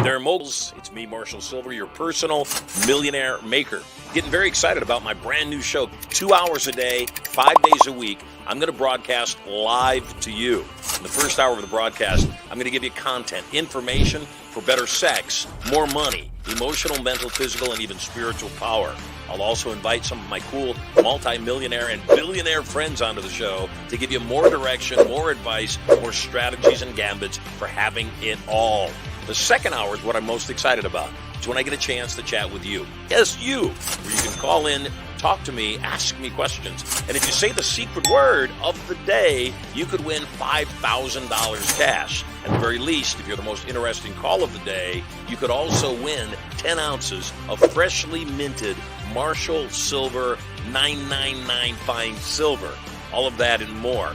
there, moguls. It's me, Marshall Sylver, your personal millionaire maker. Getting very excited about my brand new show. 2 hours a day, 5 days a week. I'm going to broadcast live to you. In the first hour of the broadcast, I'm going to give you content, information for better sex, more money, emotional, mental, physical, and even spiritual power. I'll also invite some of my cool multi-millionaire and billionaire friends onto the show to give you more direction, more advice, more strategies and gambits for having it all. The second hour is what I'm most excited about. It's when I get a chance to chat with you. Yes, you. Where you can call in, talk to me, ask me questions. And if you say the secret word of the day, you could win $5,000 cash. At the very least, if you're the most interesting call of the day, you could also win 10 ounces of freshly minted Marshall Sylver 999 Fine Silver. All of that and more.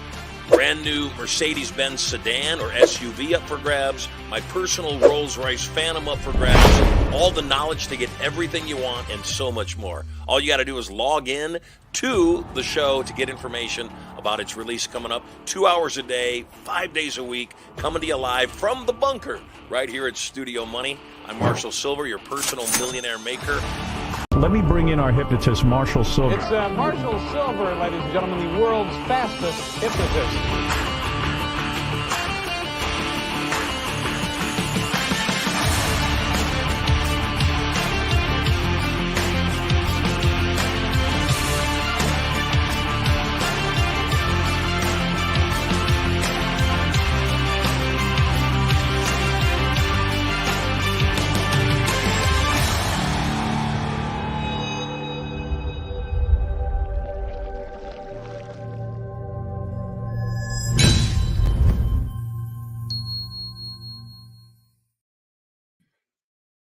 Brand new Mercedes-Benz sedan or SUV up for grabs. My personal Rolls-Royce Phantom up for grabs. All the knowledge to get everything you want and so much more. All you got to do is log in to the show to get information about its release coming up. 2 hours a day, 5 days a week, coming to you live from the bunker right here at Studio Money. I'm Marshall Sylver, your personal millionaire maker. Let me bring in our hypnotist, Marshall Sylver. It's Marshall Sylver, ladies and gentlemen, the world's fastest hypnotist.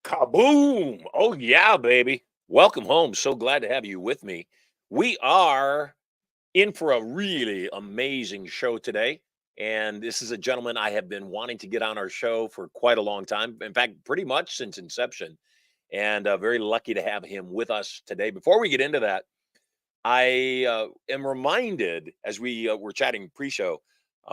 Kaboom! Oh, yeah, baby. Welcome home. So glad to have you with me. We are in for a really amazing show today. And this is a gentleman I have been wanting to get on our show for quite a long time. In fact, pretty much since inception. And very lucky to have him with us today. Before we get into that, I am reminded, as we were chatting pre-show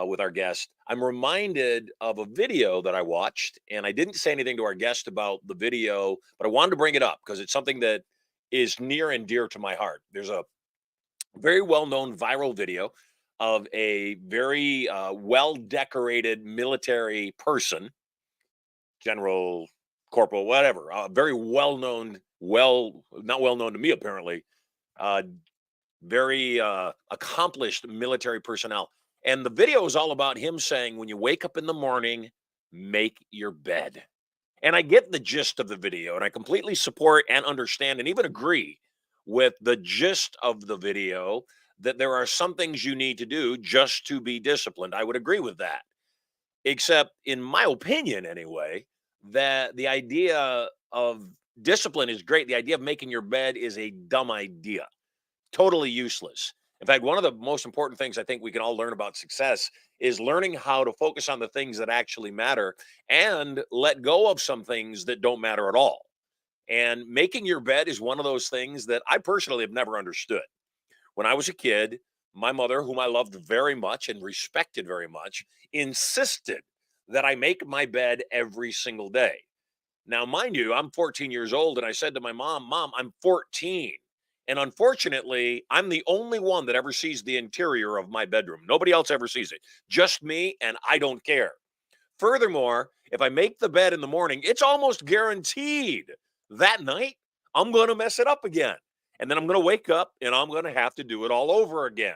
with our guest, I'm reminded of a video that I watched, and I didn't say anything to our guest about the video, but I wanted to bring it up because it's something that is near and dear to my heart. There's a very well-known viral video of a very well-decorated military person, general, corporal, whatever, very well-known, not well-known to me apparently, very accomplished military personnel. And the video is all about him saying, when you wake up in the morning, make your bed. And I get the gist of the video, and I completely support and understand and even agree with the gist of the video that there are some things you need to do just to be disciplined. I would agree with that. Except, in my opinion anyway, that the idea of discipline is great. The idea of making your bed is a dumb idea. Totally useless. In fact, one of the most important things I think we can all learn about success is learning how to focus on the things that actually matter and let go of some things that don't matter at all. And making your bed is one of those things that I personally have never understood. When I was a kid, my mother, whom I loved very much and respected very much, insisted that I make my bed every single day. Now, mind you, I'm 14 years old, and I said to my mom, I'm 14. And unfortunately, I'm the only one that ever sees the interior of my bedroom. Nobody else ever sees it. Just me, and I don't care. Furthermore, if I make the bed in the morning, it's almost guaranteed that night I'm going to mess it up again. And then I'm going to wake up and I'm going to have to do it all over again.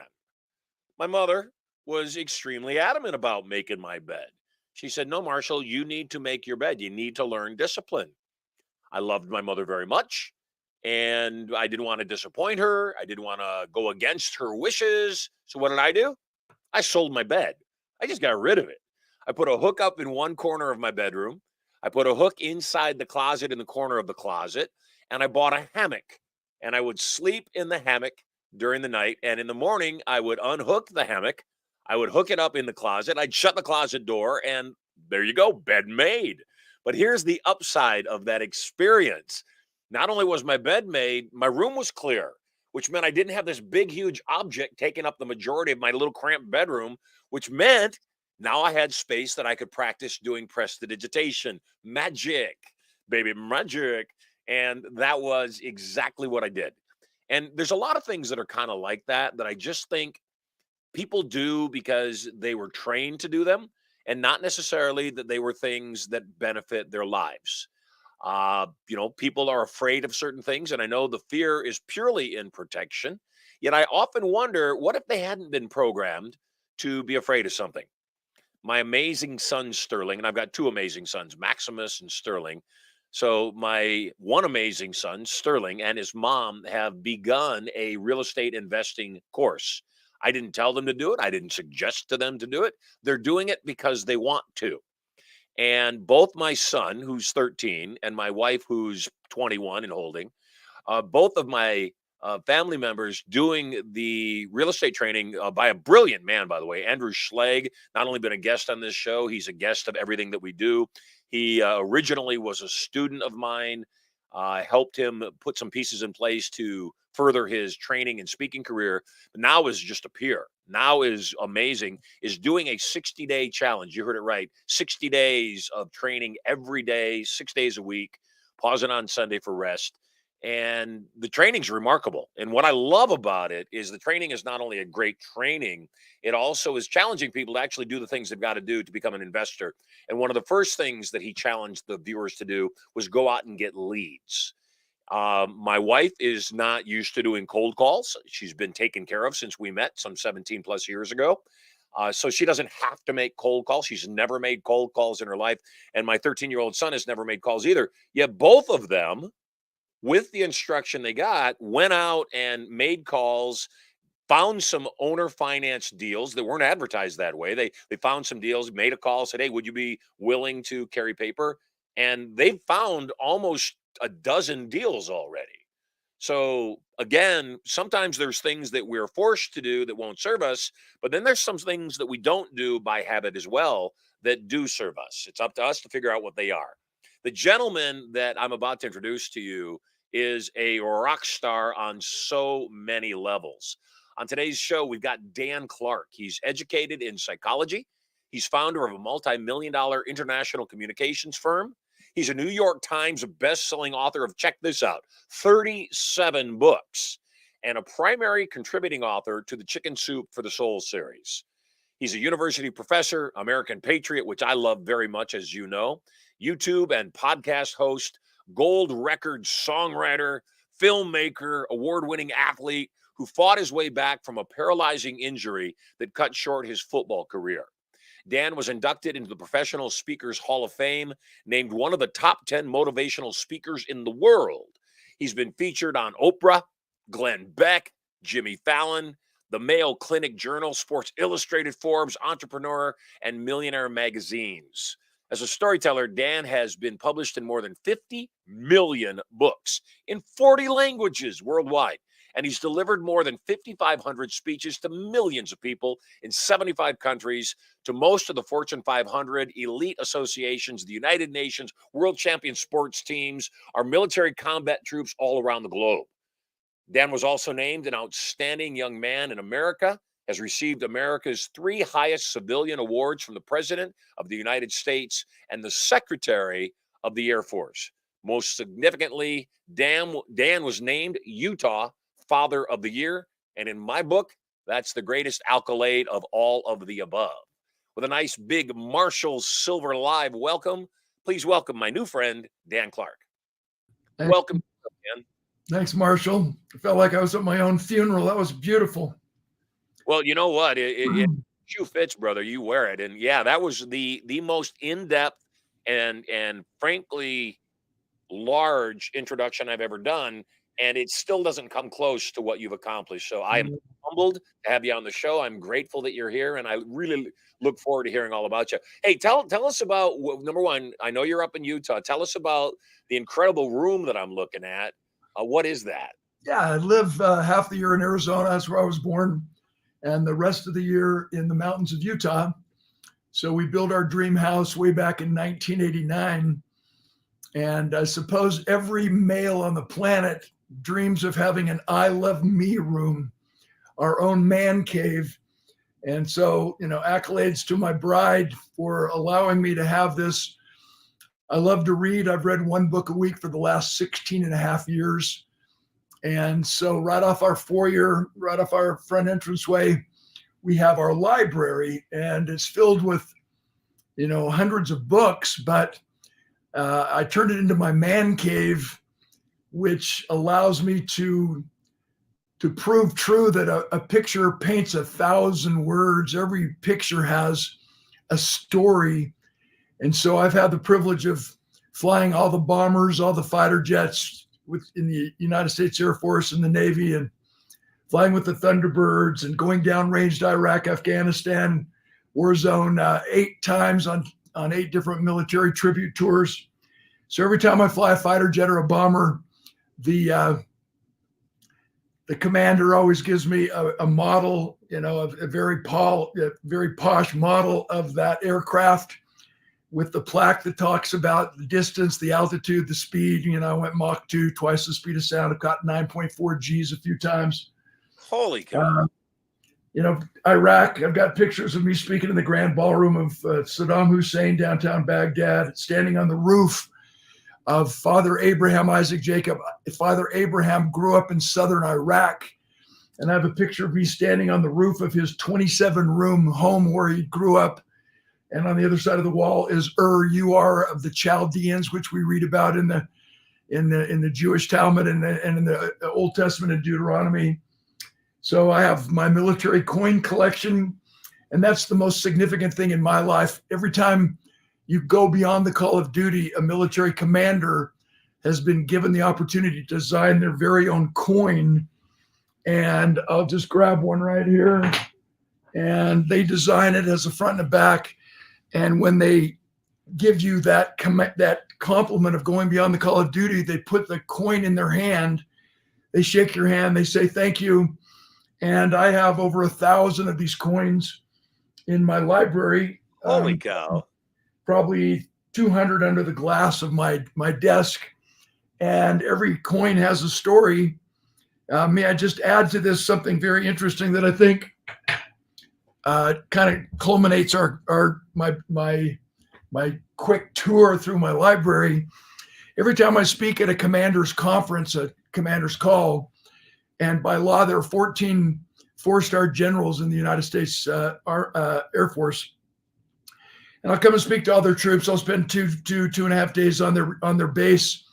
My mother was extremely adamant about making my bed. She said, no, Marshall, you need to make your bed. You need to learn discipline. I loved my mother very much. And I didn't want to disappoint her. I didn't want to go against her wishes. So what did I do? I sold my bed. I just got rid of it. I put a hook up in one corner of my bedroom. I put a hook inside the closet in the corner of the closet. And I bought a hammock. And I would sleep in the hammock during the night. And in the morning, I would unhook the hammock. I would hook it up in the closet. I'd shut the closet door. And there you go, bed made. But here's the upside of that experience. Not only was my bed made, my room was clear, which meant I didn't have this big, huge object taking up the majority of my little cramped bedroom, which meant Now I had space that I could practice doing prestidigitation, magic, baby, magic. And that was exactly what I did. And there's a lot of things that are kind of like that I just think people do because they were trained to do them and not necessarily that they were things that benefit their lives. People are afraid of certain things, and I know the fear is purely in protection. Yet I often wonder, what if they hadn't been programmed to be afraid of something? My amazing son Sterling, and I've got two amazing sons, Maximus and Sterling. So my one amazing son, Sterling, and his mom have begun a real estate investing course. I didn't tell them to do it. I didn't suggest to them to do it. They're doing it because they want to. And both my son, who's 13, and my wife, who's 21 and holding, both of my family members doing the real estate training by a brilliant man, by the way, Andrew Schlegel. Not only been a guest on this show, he's a guest of everything that we do. He originally was a student of mine. Helped him put some pieces in place to further his training and speaking career. But now is just a peer. Now is amazing, is doing a 60-day challenge. You heard it right. 60 days of training every day, 6 days a week, pausing on Sunday for rest. And the training's remarkable. And what I love about it is the training is not only a great training, it also is challenging people to actually do the things they've got to do to become an investor. And one of the first things that he challenged the viewers to do was go out and get leads. My wife is not used to doing cold calls. She's been taken care of since we met some 17 plus years ago. So she doesn't have to make cold calls. She's never made cold calls in her life. And my 13-year-old son has never made calls either. Yet both of them, with the instruction they got, went out and made calls, found some owner finance deals that weren't advertised that way. They found some deals, made a call, said, hey, would you be willing to carry paper? And they've found almost a dozen deals already. So again, sometimes there's things that we're forced to do that won't serve us, but then there's some things that we don't do by habit as well that do serve us. It's up to us to figure out what they are. The gentleman that I'm about to introduce to you is a rock star on so many levels. On today's show, we've got Dan Clark. He's educated in psychology. He's founder of a multi-million-dollar international communications firm. He's a New York Times bestselling author of, check this out, 37 books, and a primary contributing author to the Chicken Soup for the Soul series. He's a university professor, American Patriot, which I love very much, as you know, YouTube and podcast host, gold record songwriter, filmmaker, award-winning athlete who fought his way back from a paralyzing injury that cut short his football career. Dan was inducted into the Professional Speakers Hall of Fame, named one of the top 10 motivational speakers in the world. He's been featured on Oprah, Glenn Beck, Jimmy Fallon, the Mayo Clinic Journal, Sports Illustrated, Forbes, Entrepreneur, and Millionaire magazines. As a storyteller, Dan has been published in more than 50 million books in 40 languages worldwide. And he's delivered more than 5,500 speeches to millions of people in 75 countries, to most of the Fortune 500, elite associations, the United Nations, world champion sports teams, our military combat troops all around the globe. Dan was also named an outstanding young man in America, has received America's 3 highest civilian awards from the President of the United States and the Secretary of the Air Force. Most significantly, Dan was named Utah Father of the Year. And in my book, that's the greatest accolade of all of the above. With a nice big Marshall Sylver Live welcome, please welcome my new friend, Dan Clark. Thanks. Welcome, Dan. Thanks, Marshall. I felt like I was at my own funeral. That was beautiful. Well, you know what? It shoe fits, brother. You wear it. And yeah, that was the most in-depth and frankly large introduction I've ever done. And it still doesn't come close to what you've accomplished. So I am humbled to have you on the show. I'm grateful that you're here, and I really look forward to hearing all about you. Hey, tell us about, number one, I know you're up in Utah. Tell us about the incredible room that I'm looking at. What is that? Yeah, I live half the year in Arizona. That's where I was born, and the rest of the year in the mountains of Utah. So we built our dream house way back in 1989. And I suppose every male on the planet dreams of having an I love me room, our own man cave. And so, accolades to my bride for allowing me to have this. I love to read. I've read one book a week for the last 16 and a half years. And so right off our foyer, right off our front entranceway, we have our library, and it's filled with, hundreds of books, but I turned it into my man cave, which allows me to prove true that a picture paints 1,000 words. Every picture has a story. And so I've had the privilege of flying all the bombers, all the fighter jets in the United States Air Force and the Navy, and flying with the Thunderbirds and going downrange to Iraq, Afghanistan, war zone 8 times on 8 different military tribute tours. So every time I fly a fighter jet or a bomber, the commander always gives me a model, a very posh model of that aircraft with the plaque that talks about the distance, the altitude, the speed. I went Mach 2, twice the speed of sound. I've got 9.4 Gs a few times. Holy cow. Iraq, I've got pictures of me speaking in the grand ballroom of Saddam Hussein, downtown Baghdad, standing on the roof of Father Abraham, Isaac, Jacob. Father Abraham grew up in southern Iraq. And I have a picture of me standing on the roof of his 27-room home where he grew up. And on the other side of the wall is Ur of the Chaldeans, which we read about in the Jewish Talmud and in the Old Testament and Deuteronomy. So I have my military coin collection, and that's the most significant thing in my life. Every time you go beyond the call of duty, a military commander has been given the opportunity to design their very own coin. And I'll just grab one right here. And they design it as a front and a back. And when they give you that compliment of going beyond the call of duty, they put the coin in their hand. They shake your hand. They say, thank you. And I have over 1,000 of these coins in my library. Holy cow. Probably 200 under the glass of my desk. And every coin has a story. May I just add to this something very interesting that I think kind of culminates my quick tour through my library. Every time I speak at a commander's conference, a commander's call, and by law, there are 14 4-star generals in the United States Air Force. And I'll come and speak to all their troops. I'll spend two and a half days on their base.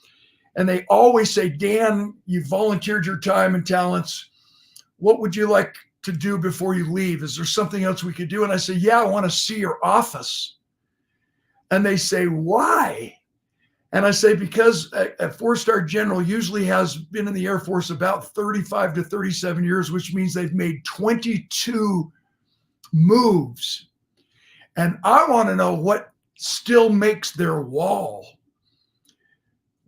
And they always say, Dan, you volunteered your time and talents. What would you like to do before you leave? Is there something else we could do? And I say, yeah, I want to see your office. And they say, why? And I say, because a 4-star general usually has been in the Air Force about 35 to 37 years, which means they've made 22 moves. And I want to know what still makes their wall.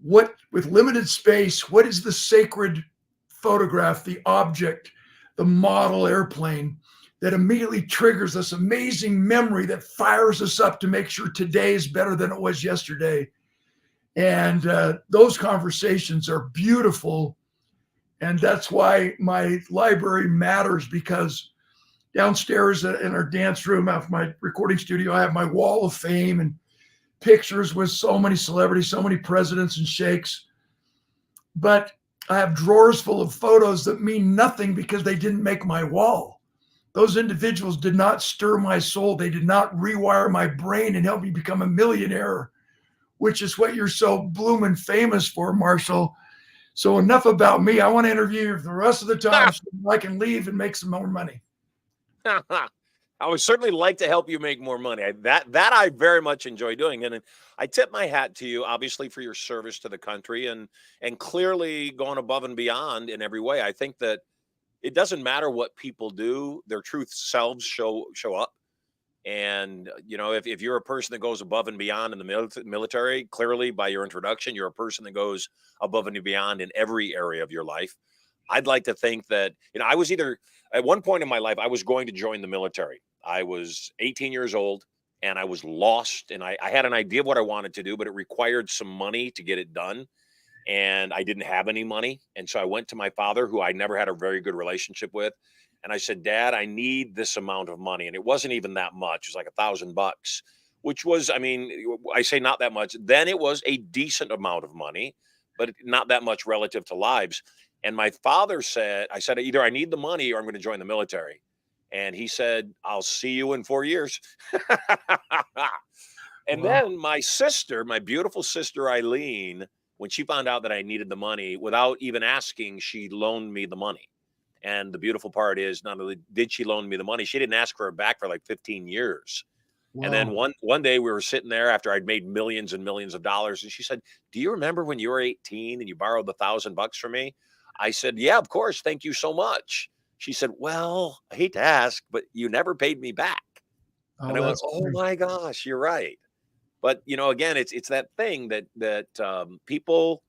What, with limited space, what is the sacred photograph, the object, the model airplane that immediately triggers this amazing memory that fires us up to make sure today is better than it was yesterday? And those conversations are beautiful. And that's why my library matters, because downstairs in our dance room of my recording studio, I have my wall of fame and pictures with so many celebrities, so many presidents and sheikhs. But I have drawers full of photos that mean nothing because they didn't make my wall. Those individuals did not stir my soul. They did not rewire my brain and help me become a millionaire, which is what you're so bloomin' famous for, Marshall. So enough about me. I want to interview you for the rest of the time so I can leave and make some more money. I would certainly like to help you make more money. That I very much enjoy doing. And I tip my hat to you, obviously, for your service to the country and clearly going above and beyond in every way. I think that it doesn't matter what people do, their truth selves show up. And, if you're a person that goes above and beyond in the military, clearly by your introduction, you're a person that goes above and beyond in every area of your life. I'd like to think that, I was at one point in my life, I was going to join the military. I was 18 years old and I was lost, and I had an idea of what I wanted to do, but it required some money to get it done. and I didn't have any money. And so I went to my father, who I never had a very good relationship with. And I said, Dad, I need this amount of money. And it wasn't even that much. It was like $1,000, which was, I mean, I say not that much. Then it was a decent amount of money, but not that much relative to lives. And my father said, I said, either I need the money or I'm going to join the military. And he said, I'll see you in 4 years. And Wow. then my sister, my beautiful sister Eileen, when she found out that I needed the money, without even asking, she loaned me the money. And the beautiful part is, not only did she loan me the money, she didn't ask for it back for like 15 years. And then Wow. one day we were sitting there after I'd made millions and millions of dollars, and she said, "Do you remember when you were 18 and you borrowed the $1,000 from me?" I said, "Yeah, of course. Thank you so much." She said, "Well, I hate to ask, but you never paid me back." And Oh, I went, that's "Oh funny. my gosh, you're right." But again, it's that thing that people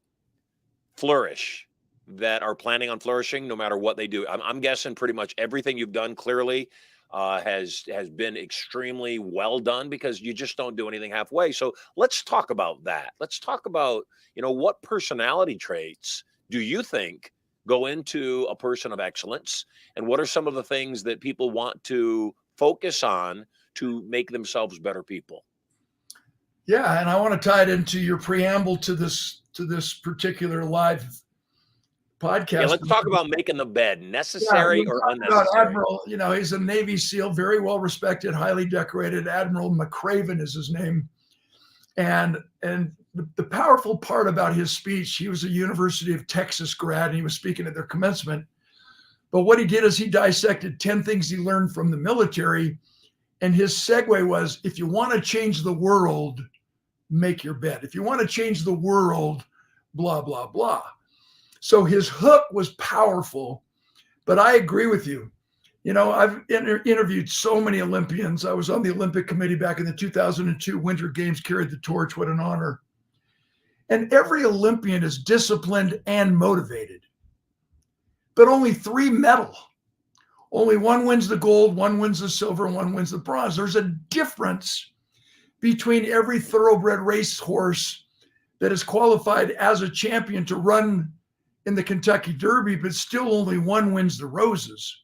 flourish, that are planning on flourishing no matter what they do. I'm guessing pretty much everything you've done clearly has been extremely well done, because you just don't do anything halfway. So let's talk about that. Let's talk about what personality traits do you think go into a person of excellence, and what are some of the things that people want to focus on to make themselves better people? Yeah, and I want to tie it into your preamble to this particular live Yeah, podcast. let's talk about making the bed, Yeah, necessary we or talked about unnecessary. Admiral. He's a Navy SEAL, very well respected, highly decorated. Admiral McCraven is his name. And the powerful part about his speech, he was a University of Texas grad, and he was speaking at their commencement. But what he did is he dissected 10 things he learned from the military. And his segue was, if you want to change the world, make your bed. If you want to change the world, blah, blah, blah. So his hook was powerful. But I agree with you. I've interviewed so many Olympians. I was on the Olympic committee back in the 2002 Winter Games, carried the torch. What an honor. And every Olympian is disciplined and motivated, but only 3 medal. Only one wins the gold, one wins the silver, and one wins the bronze. There's a difference between every thoroughbred racehorse that is qualified as a champion to run in the Kentucky Derby, but still only one wins the roses.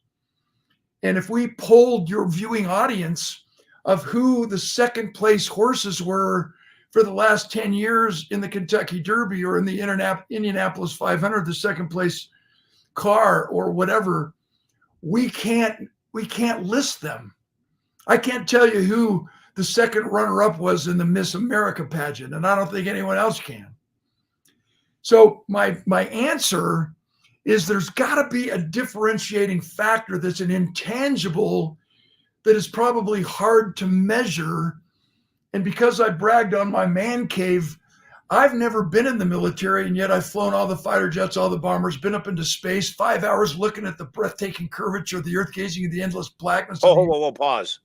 And if we polled your viewing audience of who the second place horses were for the last 10 years in the Kentucky Derby or in the Indianapolis 500, the second place car or whatever, we can't list them. I can't tell you who the second runner-up was in the Miss America pageant, and I don't think anyone else can. So my answer is, there's got to be a differentiating factor that's an intangible that is probably hard to measure. And because I bragged on my man cave, I've never been in the military, and yet I've flown all the fighter jets, all the bombers, been up into space, 5 hours looking at the breathtaking curvature of the earth, gazing at the endless blackness of Oh, the. whoa, pause.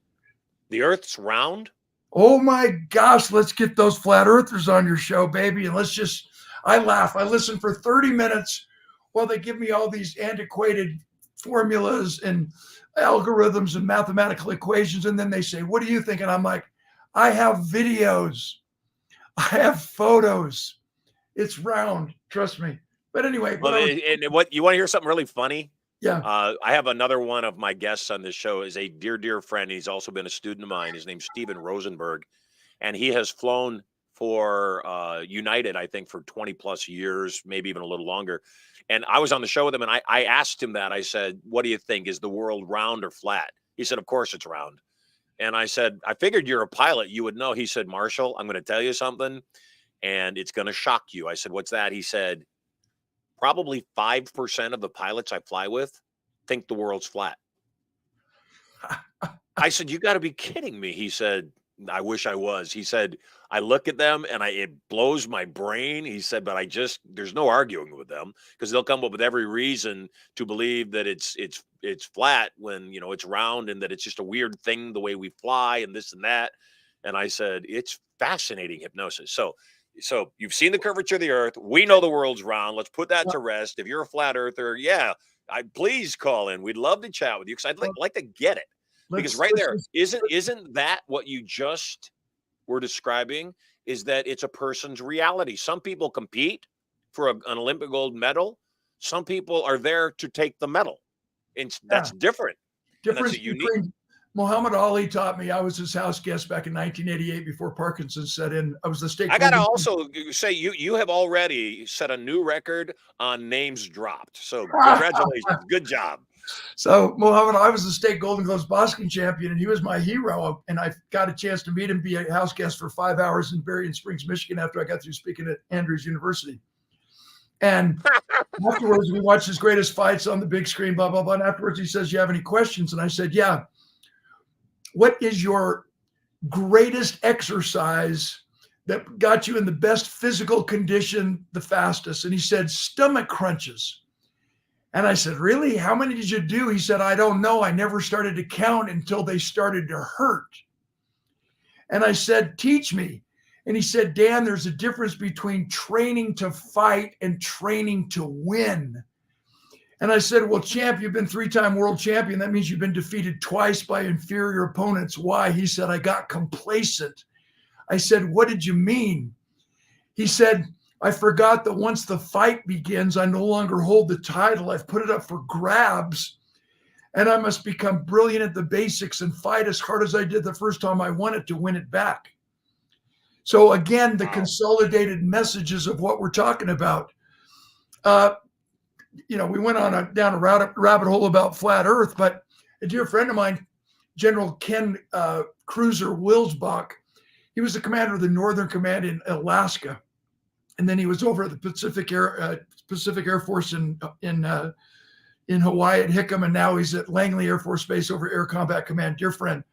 The Earth's round? Oh my gosh, let's get those flat earthers on your show, baby. And I laugh. I listen for 30 minutes while they give me all these antiquated formulas and algorithms and mathematical equations. And then they say, what do you think? And I'm like, I have videos. I have photos. It's round. Trust me. But anyway. Well, and what you want to hear something really funny? Yeah. I have another one of my guests on this show is a dear friend. He's also been a student of mine. His name's Steven Rosenberg, and he has flown for United, I think, for 20 plus years, maybe even a little longer. And I was on the show with him, and I asked him that. I said, what do you think? Is the world round or flat? He said, of course it's round. And I said, I figured you're a pilot. You would know. He said, Marshall, I'm going to tell you something, and it's going to shock you. I said, what's that? He said, probably 5% of the pilots I fly with think the world's flat. I said, you got to be kidding me. He said, I wish I was. He said, I look at them and it blows my brain. He said, but there's no arguing with them, because they'll come up with every reason to believe that it's flat when, it's round, and that it's just a weird thing, the way we fly and this and that. And I said, it's fascinating hypnosis. So you've seen the curvature of the earth. We know the world's round. Let's put that to rest. If you're a flat earther, yeah, please call in. We'd love to chat with you, because I'd like to get it. Because right there, isn't that what you just were describing? Is that it's a person's reality. Some people compete for an Olympic gold medal. Some people are there to take the medal. And that's different. And that's Difference a unique. between Muhammad Ali taught me. I was his house guest back in 1988 before Parkinson's set in. I was the state. I got to also say you have already set a new record on names dropped. So congratulations. Good job. So Muhammad, I was the state Golden Gloves boxing champion, and he was my hero. And I got a chance to meet him, be a house guest for 5 hours in Berrien Springs, Michigan, after I got through speaking at Andrews University. And afterwards, we watched his greatest fights on the big screen, blah, blah, blah. And afterwards, he says, "You have any questions?" And I said, "Yeah. What is your greatest exercise that got you in the best physical condition the fastest?" And he said, "Stomach crunches." And I said, "Really? How many did you do?" He said, "I don't know. I never started to count until they started to hurt." And I said, "Teach me." And he said, "Dan, there's a difference between training to fight and training to win." And I said, "Well, champ, you've been 3-time world champion. That means you've been defeated twice by inferior opponents. Why?" He said, "I got complacent." I said, "What did you mean?" He said, "I forgot that once the fight begins, I no longer hold the title. I've put it up for grabs, and I must become brilliant at the basics and fight as hard as I did the first time I won it to win it back." So again, the consolidated messages of what we're talking about. We went on down a rabbit hole about flat Earth, but a dear friend of mine, General Ken Cruiser Wilsbach, he was the commander of the Northern Command in Alaska, and then he was over at the Pacific Air Force in Hawaii at Hickam, and now he's at Langley Air Force Base over Air Combat Command. Dear friend,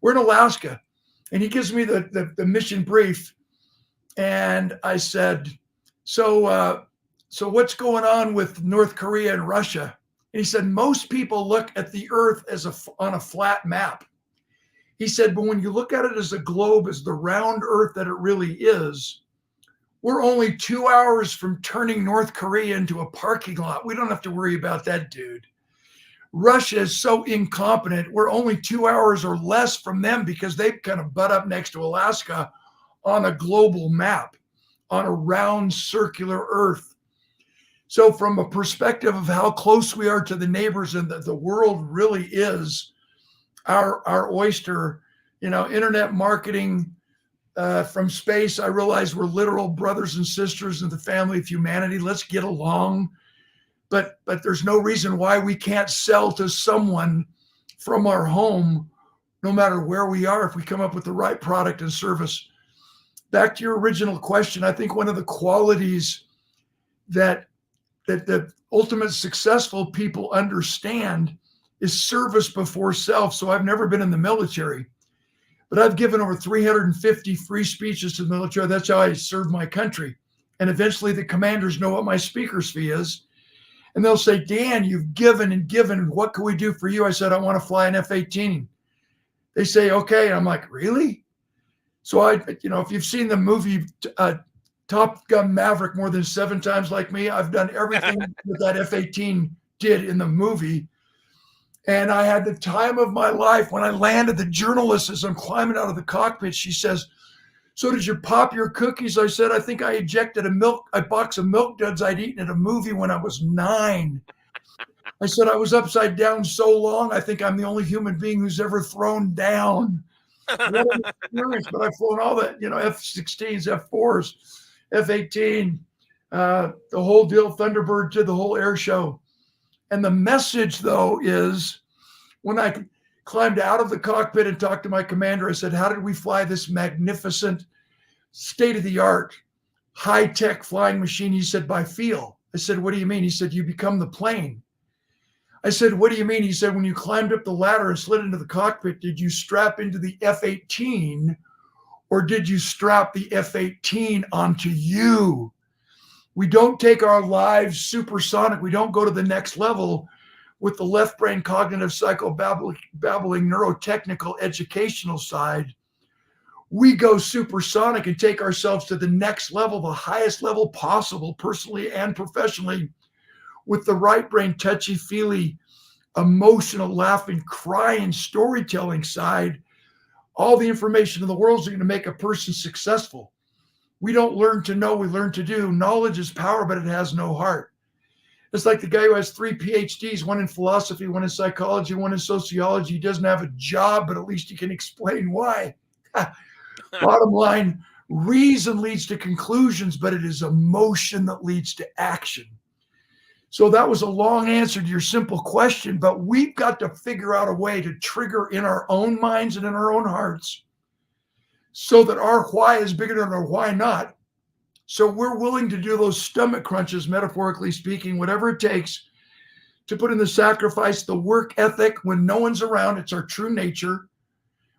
we're in Alaska, and he gives me the mission brief, and I said, So what's going on with North Korea and Russia? And he said, most people look at the Earth as on a flat map. He said, but when you look at it as a globe, as the round Earth that it really is, we're only 2 hours from turning North Korea into a parking lot. We don't have to worry about that, dude. Russia is so incompetent. We're only 2 hours or less from them because they kind of butt up next to Alaska on a global map, on a round circular Earth. So from a perspective of how close we are to the neighbors and that the world really is our oyster, internet marketing from space, I realize we're literal brothers and sisters in the family of humanity. Let's get along. But there's no reason why we can't sell to someone from our home, no matter where we are, if we come up with the right product and service. Back to your original question, I think one of the qualities that the ultimate successful people understand is service before self. So I've never been in the military, but I've given over 350 free speeches to the military. That's how I serve my country. And eventually the commanders know what my speaker's fee is. And they'll say, Dan, you've given and given. What can we do for you? I said, I want to fly an F-18. They say, okay. And I'm like, really? So if you've seen the movie Top Gun Maverick more than 7 times like me, I've done everything that F-18 did in the movie. And I had the time of my life. When I landed, the journalist, as I'm climbing out of the cockpit, she says, so did you pop your cookies? I said, I think I ejected a box of Milk Duds I'd eaten at a movie when I was 9. I said, I was upside down so long, I think I'm the only human being who's ever thrown down. What an experience, but I've flown all that, F-16s, F-4s, F-18, the whole deal, Thunderbird did the whole air show. And the message, though, is when I climbed out of the cockpit and talked to my commander, I said, how did we fly this magnificent, state-of-the-art, high-tech flying machine? He said, by feel. I said, what do you mean? He said, you become the plane. I said, what do you mean? He said, when you climbed up the ladder and slid into the cockpit, did you strap into the F-18 or did you strap the F-18 onto you? We don't take our lives supersonic. We don't go to the next level with the left brain cognitive psychobabbling neurotechnical educational side. We go supersonic and take ourselves to the next level, the highest level possible, personally and professionally, with the right brain touchy-feely, emotional, laughing, crying, storytelling side. All the information in the world is going to make a person successful. We don't learn to know, we learn to do. Knowledge is power, but it has no heart. It's like the guy who has 3 PhDs, one in philosophy, one in psychology, one in sociology. He doesn't have a job, but at least he can explain why. Bottom line, reason leads to conclusions, but it is emotion that leads to action. So that was a long answer to your simple question, but we've got to figure out a way to trigger in our own minds and in our own hearts so that our why is bigger than our why not. So we're willing to do those stomach crunches, metaphorically speaking, whatever it takes to put in the sacrifice, the work ethic when no one's around. It's our true nature.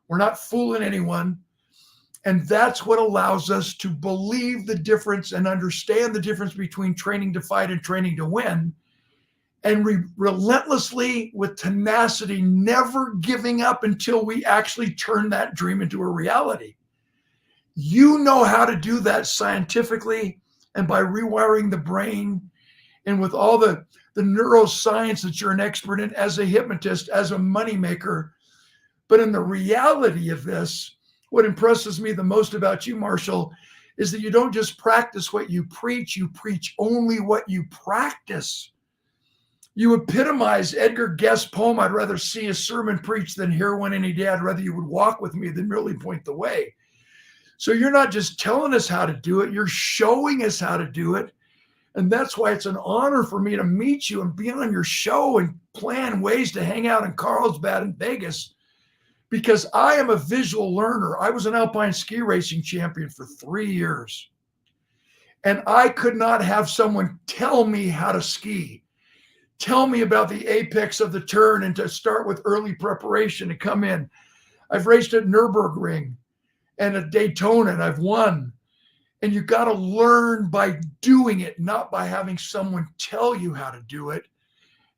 We're not fooling anyone. And that's what allows us to believe the difference and understand the difference between training to fight and training to win. And relentlessly, with tenacity, never giving up until we actually turn that dream into a reality. You know how to do that scientifically and by rewiring the brain and with all the neuroscience that you're an expert in as a hypnotist, as a moneymaker. But in the reality of this, what impresses me the most about you, Marshall, is that you don't just practice what you preach only what you practice. You epitomize Edgar Guest's poem, I'd rather see a sermon preached than hear one any day. I'd rather you would walk with me than merely point the way. So you're not just telling us how to do it, you're showing us how to do it. And that's why it's an honor for me to meet you and be on your show and plan ways to hang out in Carlsbad and Vegas, because I am a visual learner. I was an alpine ski racing champion for 3 years. And I could not have someone tell me how to ski, tell me about the apex of the turn and to start with early preparation to come in. I've raced at Nürburgring and at Daytona, and I've won. And you got to learn by doing it, not by having someone tell you how to do it.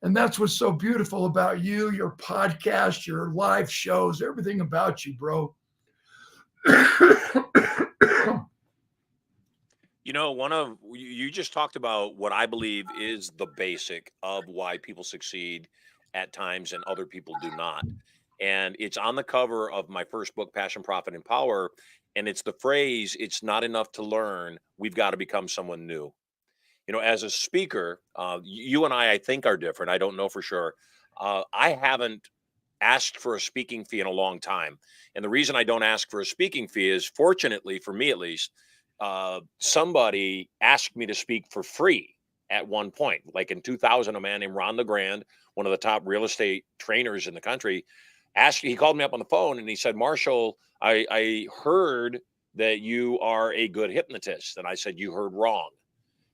And that's what's so beautiful about you, your podcast, your live shows, everything about you, bro. You know, you just talked about what I believe is the basic of why people succeed at times and other people do not. And it's on the cover of my first book, Passion, Profit, and Power. And it's the phrase, it's not enough to learn. We've got to become someone new. You know, as a speaker, you and I think, are different. I don't know for sure. I haven't asked for a speaking fee in a long time. And the reason I don't ask for a speaking fee is, fortunately, for me at least, somebody asked me to speak for free at one point. Like in 2000, a man named Ron LeGrand, one of the top real estate trainers in the country, he called me up on the phone and he said, Marshall, I heard that you are a good hypnotist. And I said, you heard wrong.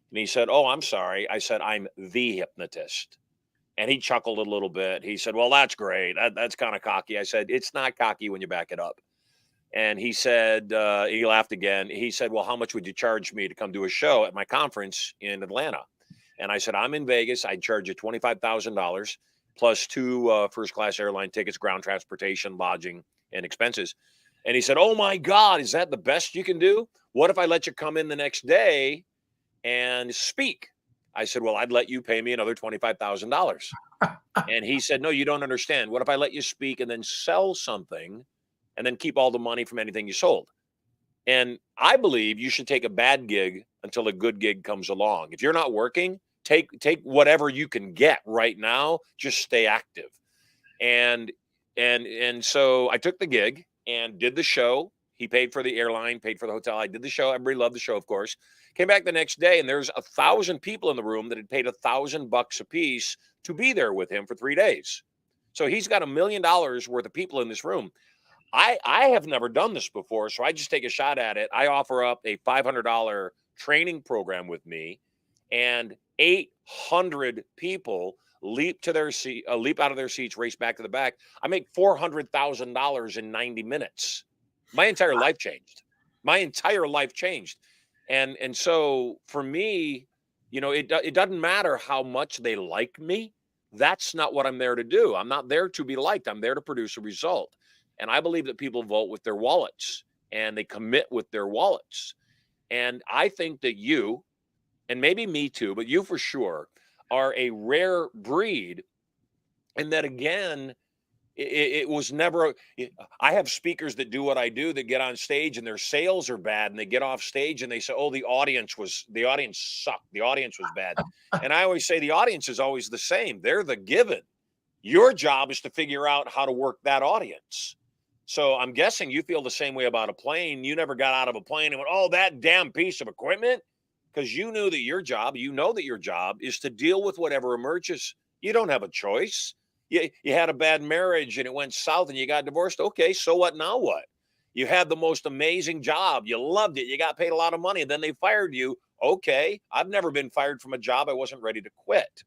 And he said, oh, I'm sorry. I said, I'm the hypnotist. And he chuckled a little bit. He said, well, that's great. That's kind of cocky. I said, it's not cocky when you back it up. And he said, he laughed again. He said, well, how much would you charge me to come do a show at my conference in Atlanta? And I said, I'm in Vegas. I'd charge you $25,000 plus 2 first-class airline tickets, ground transportation, lodging, and expenses. And he said, oh, my God, is that the best you can do? What if I let you come in the next day and speak? I said, well, I'd let you pay me another $25,000. And he said, no, you don't understand. What if I let you speak and then sell something and then keep all the money from anything you sold? And I believe you should take a bad gig until a good gig comes along. If you're not working, take whatever you can get right now. Just stay active. And so I took the gig and did the show. He paid for the airline, paid for the hotel. I did the show. Everybody loved the show, of course. Came back the next day, and there's 1,000 people in the room that had paid $1,000 a piece to be there with him for 3 days. So he's got $1 million worth of people in this room. I have never done this before, so I just take a shot at it. I offer up a $500 training program with me, and 800 people leap out of their seats, race back to the back. I make $400,000 in 90 minutes. My entire life changed. And so for me, you know, it doesn't matter how much they like me. That's not what I'm there to do. I'm not there to be liked. I'm there to produce a result. And I believe that people vote with their wallets and they commit with their wallets. And I think that you, and maybe me too, but you for sure, are a rare breed. And that, again, It was never. I have speakers that do what I do that get on stage and their sales are bad, and they get off stage and they say, "Oh, the audience sucked. The audience was bad." And I always say the audience is always the same. They're the given. Your job is to figure out how to work that audience. So I'm guessing you feel the same way about a plane. You never got out of a plane and went, "Oh, that damn piece of equipment," because you know that your job is to deal with whatever emerges. You don't have a choice. You had a bad marriage and it went south and you got divorced. Okay, so what now? What? You had the most amazing job. You loved it. You got paid a lot of money. And then they fired you. Okay, I've never been fired from a job I wasn't ready to quit.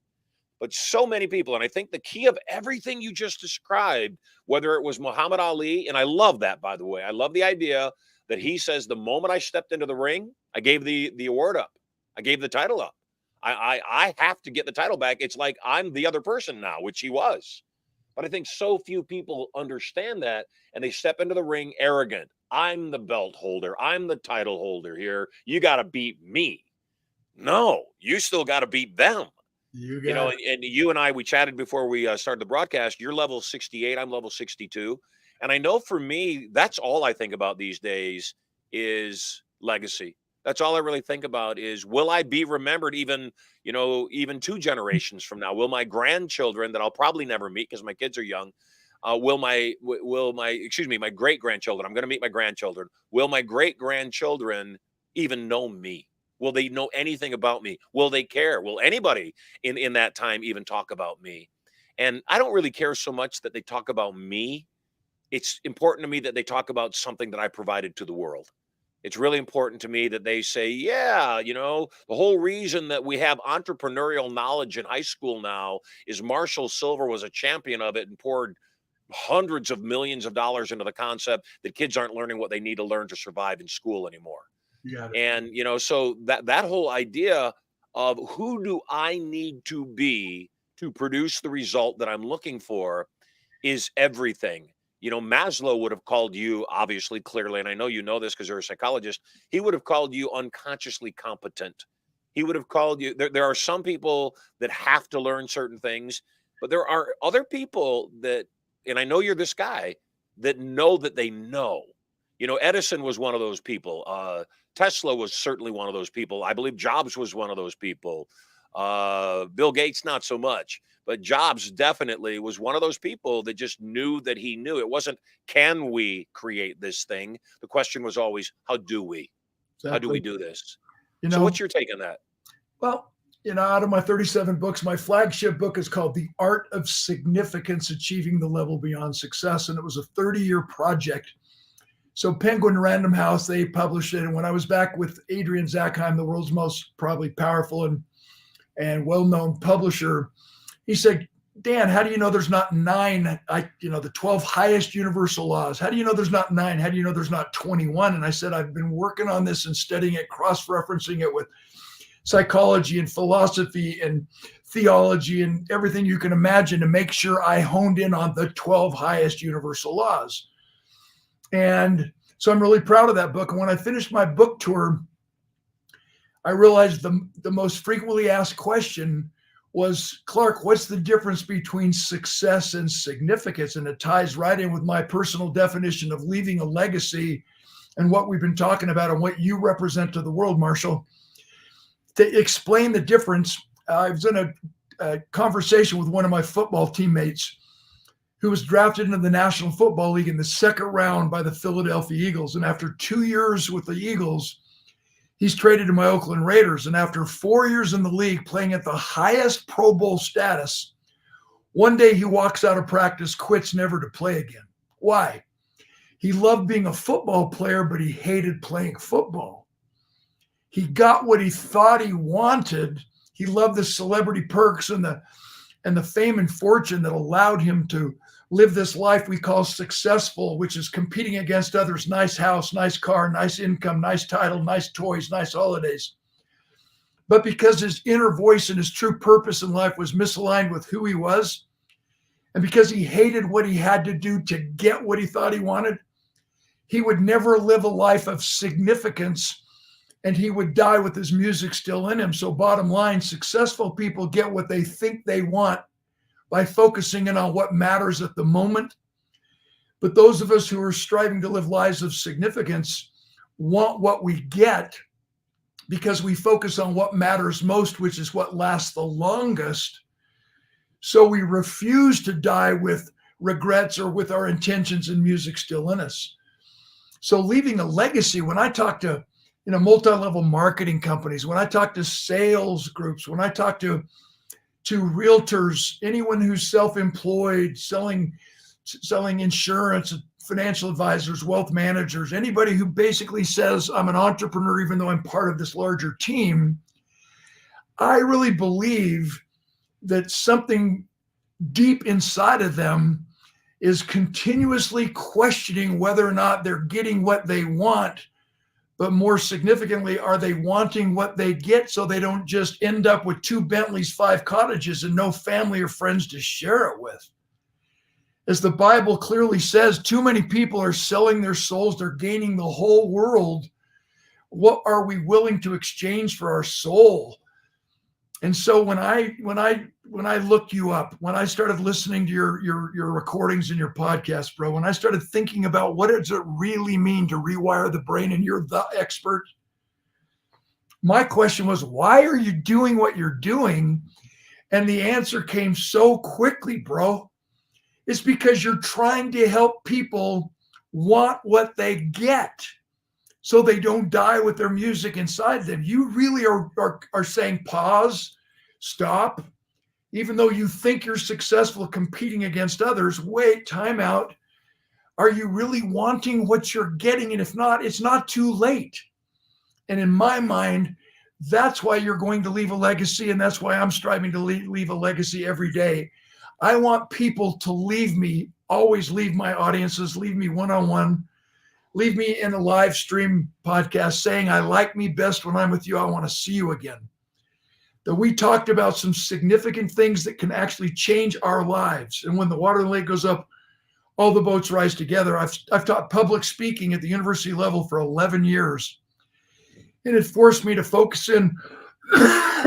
But so many people, and I think the key of everything you just described, whether it was Muhammad Ali, and I love that, by the way, I love the idea that he says the moment I stepped into the ring, I gave the award up. I gave the title up. I have to get the title back. It's like I'm the other person now, which he was. But I think so few people understand that, and they step into the ring arrogant. I'm the belt holder. I'm the title holder here. You got to beat me. No, you still got to beat them. You know, and you and I, we chatted before we started the broadcast. You're level 68. I'm level 62. And I know for me, that's all I think about these days is legacy. That's all I really think about is, will I be remembered even 2 generations from now? Will my grandchildren that I'll probably never meet because my kids are young, my great grandchildren, I'm going to meet my grandchildren. Will my great grandchildren even know me? Will they know anything about me? Will they care? Will anybody in that time even talk about me? And I don't really care so much that they talk about me. It's important to me that they talk about something that I provided to the world. It's really important to me that they say, yeah, the whole reason that we have entrepreneurial knowledge in high school now is Marshall Sylver was a champion of it and poured hundreds of millions of dollars into the concept that kids aren't learning what they need to learn to survive in school anymore. And, so that whole idea of who do I need to be to produce the result that I'm looking for is everything. Maslow would have called you, obviously, clearly, and I know you know this because you're a psychologist, he would have called you unconsciously competent. He would have called you, there are some people that have to learn certain things, but there are other people that, and I know you're this guy, that know that they know. Edison was one of those people. Tesla was certainly one of those people. I believe Jobs was one of those people. Bill Gates, not so much. But Jobs definitely was one of those people that just knew that he knew. It wasn't, can we create this thing? The question was always, how do we? Exactly. How do we do this? So what's your take on that? Well, out of my 37 books, my flagship book is called The Art of Significance, Achieving the Level Beyond Success. And it was a 30-year project. So Penguin Random House, they published it. And when I was back with Adrian Zackheim, the world's most probably powerful and well-known publisher, he said, Dan, how do you know there's not 9, the 12 highest universal laws? How do you know there's not 9? How do you know there's not 21? And I said, I've been working on this and studying it, cross-referencing it with psychology and philosophy and theology and everything you can imagine to make sure I honed in on the 12 highest universal laws. And so I'm really proud of that book. And when I finished my book tour, I realized the most frequently asked question was, Clark, what's the difference between success and significance? And it ties right in with my personal definition of leaving a legacy and what we've been talking about and what you represent to the world, Marshall. To explain the difference, I was in a conversation with one of my football teammates who was drafted into the National Football League in the second round by the Philadelphia Eagles. And after 2 years with the Eagles, he's traded to my Oakland Raiders. And after 4 years in the league, playing at the highest Pro Bowl status, one day he walks out of practice, quits, never to play again. Why? He loved being a football player, but he hated playing football. He got what he thought he wanted. He loved the celebrity perks and the fame and fortune that allowed him to live this life we call successful, which is competing against others. Nice house, nice car, nice income, nice title, nice toys, nice holidays. But because his inner voice and his true purpose in life was misaligned with who he was, and because he hated what he had to do to get what he thought he wanted, he would never live a life of significance, and he would die with his music still in him. So bottom line, successful people get what they think they want by focusing in on what matters at the moment. But those of us who are striving to live lives of significance want what we get because we focus on what matters most, which is what lasts the longest. So we refuse to die with regrets or with our intentions and music still in us. So leaving a legacy, when I talk to multi-level marketing companies, when I talk to sales groups, when I talk to realtors, anyone who's self-employed, selling insurance, financial advisors, wealth managers, anybody who basically says, I'm an entrepreneur, even though I'm part of this larger team, I really believe that something deep inside of them is continuously questioning whether or not they're getting what they want, but more significantly, are they wanting what they get so they don't just end up with 2 Bentleys, 5 cottages, and no family or friends to share it with? As the Bible clearly says, too many people are selling their souls. They're gaining the whole world. What are we willing to exchange for our soul? And so when I looked you up, when I started listening to your recordings and your podcast, bro, when I started thinking about what does it really mean to rewire the brain, and you're the expert, my question was, why are you doing what you're doing? And the answer came so quickly, bro. It's because you're trying to help people want what they get so they don't die with their music inside them. You really are saying pause, stop. Even though you think you're successful competing against others, wait, time out. Are you really wanting what you're getting? And if not, it's not too late. And in my mind, that's why you're going to leave a legacy. And that's why I'm striving to leave a legacy every day. I want people to leave me, always leave my audiences, leave me one-on-one, leave me in a live stream podcast saying, I like me best when I'm with you. I want to see you again. That we talked about some significant things that can actually change our lives. And when the water in the lake goes up, all the boats rise together. I've taught public speaking at the university level for 11 years. And it forced me to focus in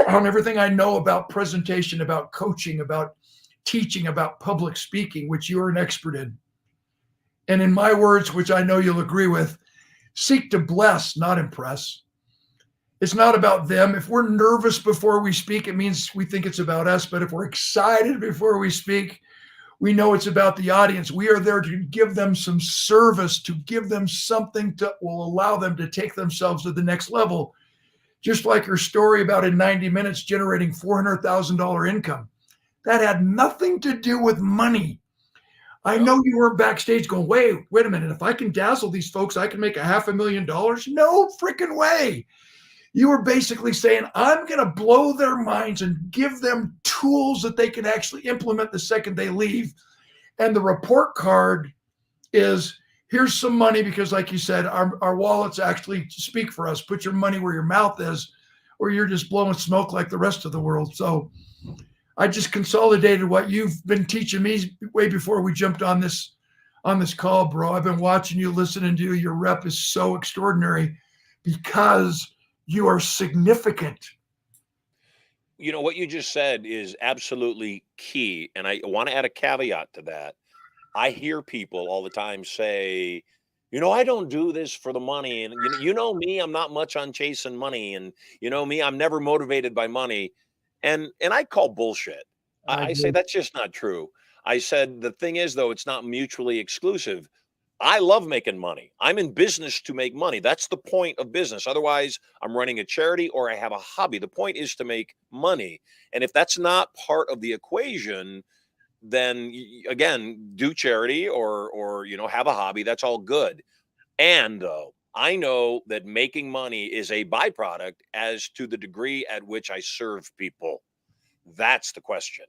on everything I know about presentation, about coaching, about teaching, about public speaking, which you're an expert in. And in my words, which I know you'll agree with, seek to bless, not impress. It's not about them. If we're nervous before we speak, it means we think it's about us. But if we're excited before we speak, we know it's about the audience. We are there to give them some service, to give them something that will allow them to take themselves to the next level. Just like your story about in 90 minutes generating $400,000 income. That had nothing to do with money. I know you weren't backstage going, wait a minute. If I can dazzle these folks, I can make $500,000. No freaking way. You were basically saying, I'm going to blow their minds and give them tools that they can actually implement the second they leave. And the report card is, here's some money because, like you said, our wallets actually speak for us. Put your money where your mouth is, or you're just blowing smoke like the rest of the world. So I just consolidated what you've been teaching me way before we jumped on this call, bro. I've been watching you, listening to you. Your rep is so extraordinary because you are significant. You know, what you just said is absolutely key. And I want to add a caveat to that. I hear people all the time say, I don't do this for the money. And you know me, I'm not much on chasing money. And you know me, I'm never motivated by money. And I call bullshit. I say that's just not true. I said, the thing is, though, it's not mutually exclusive. I love making money. I'm in business to make money. That's the point of business. Otherwise, I'm running a charity or I have a hobby. The point is to make money. And if that's not part of the equation, then again, do charity or have a hobby. That's all good. And though, I know that making money is a byproduct as to the degree at which I serve people. That's the question.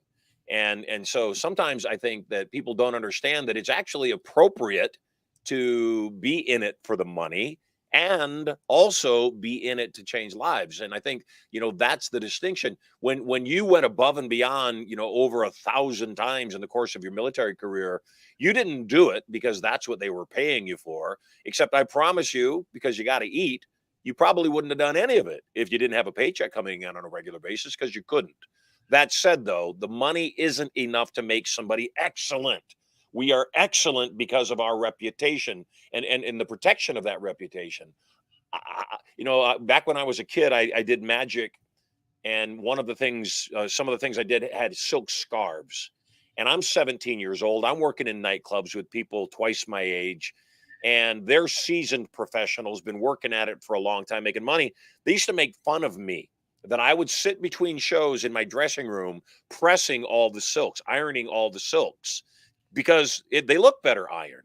And so sometimes I think that people don't understand that it's actually appropriate to be in it for the money and also be in it to change lives. And I think, that's the distinction. When you went above and beyond, over 1,000 times in the course of your military career, you didn't do it because that's what they were paying you for, except I promise you, because you got to eat, you probably wouldn't have done any of it if you didn't have a paycheck coming in on a regular basis, because you couldn't. That said, though, the money isn't enough to make somebody excellent. We are excellent because of our reputation and the protection of that reputation. Back when I was a kid, I did magic, and one of the things, some of the things I did had silk scarves. And I'm 17 years old. I'm working in nightclubs with people twice my age, and they're seasoned professionals, been working at it for a long time, making money. They used to make fun of me that I would sit between shows in my dressing room, pressing all the silks, ironing all the silks, because they look better ironed.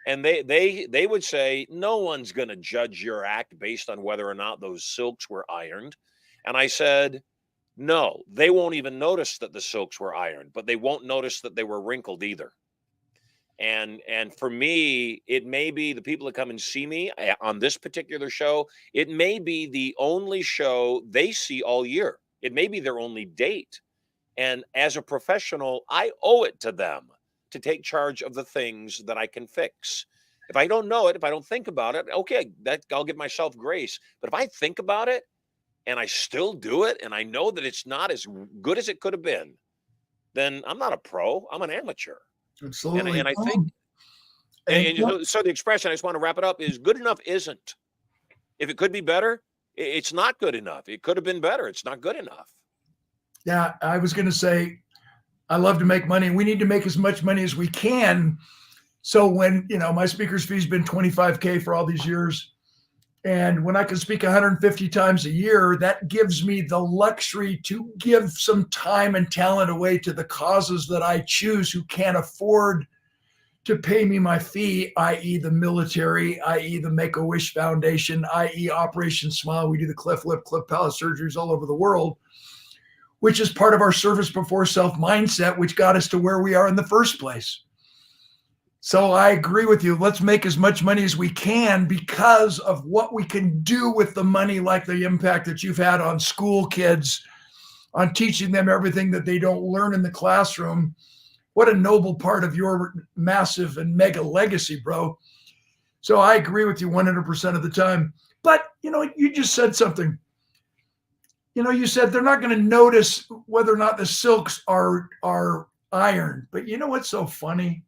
And they would say, no one's going to judge your act based on whether or not those silks were ironed. And I said, no, they won't even notice that the silks were ironed, but they won't notice that they were wrinkled either. And for me, it may be the people that come and see me on this particular show, it may be the only show they see all year. It may be their only date. And as a professional, I owe it to them to take charge of the things that I can fix. If I don't know it, if I don't think about it, okay, that I'll give myself grace. But if I think about it and I still do it, and I know that it's not as good as it could have been, then I'm not a pro. I'm an amateur. Absolutely. And I think, so the expression, I just want to wrap it up, is good enough isn't. If it could be better, it's not good enough. It could have been better. It's not good enough. Yeah, I was going to say, I love to make money. We need to make as much money as we can. So when, my speaker's fee's been $25K for all these years. And when I can speak 150 times a year, that gives me the luxury to give some time and talent away to the causes that I choose, who can't afford to pay me my fee, i.e. the military, i.e. the Make-A-Wish Foundation, i.e. Operation Smile. We do the cleft lip, cleft palate surgeries all over the world, which is part of our service before self mindset, which got us to where we are in the first place. So I agree with you. Let's make as much money as we can because of what we can do with the money, like the impact that you've had on school kids, on teaching them everything that they don't learn in the classroom. What a noble part of your massive and mega legacy, bro. So I agree with you 100% of the time. But, you just said something. You said they're not going to notice whether or not the silks are ironed. But you know what's so funny?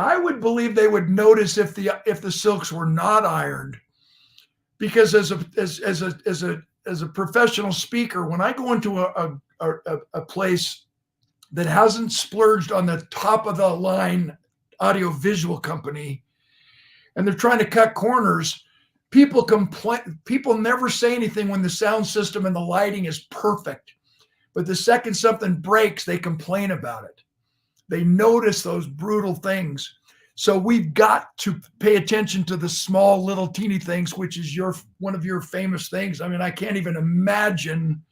I would believe they would notice if the silks were not ironed, because as a professional speaker, when I go into a place that hasn't splurged on the top of the line audio visual company, and they're trying to cut corners, people complain. People never say anything when the sound system and the lighting is perfect, but the second something breaks, they complain about it. They notice those brutal things. So we've got to pay attention to the small, little, teeny things, which is one of your famous things. I mean, I can't even imagine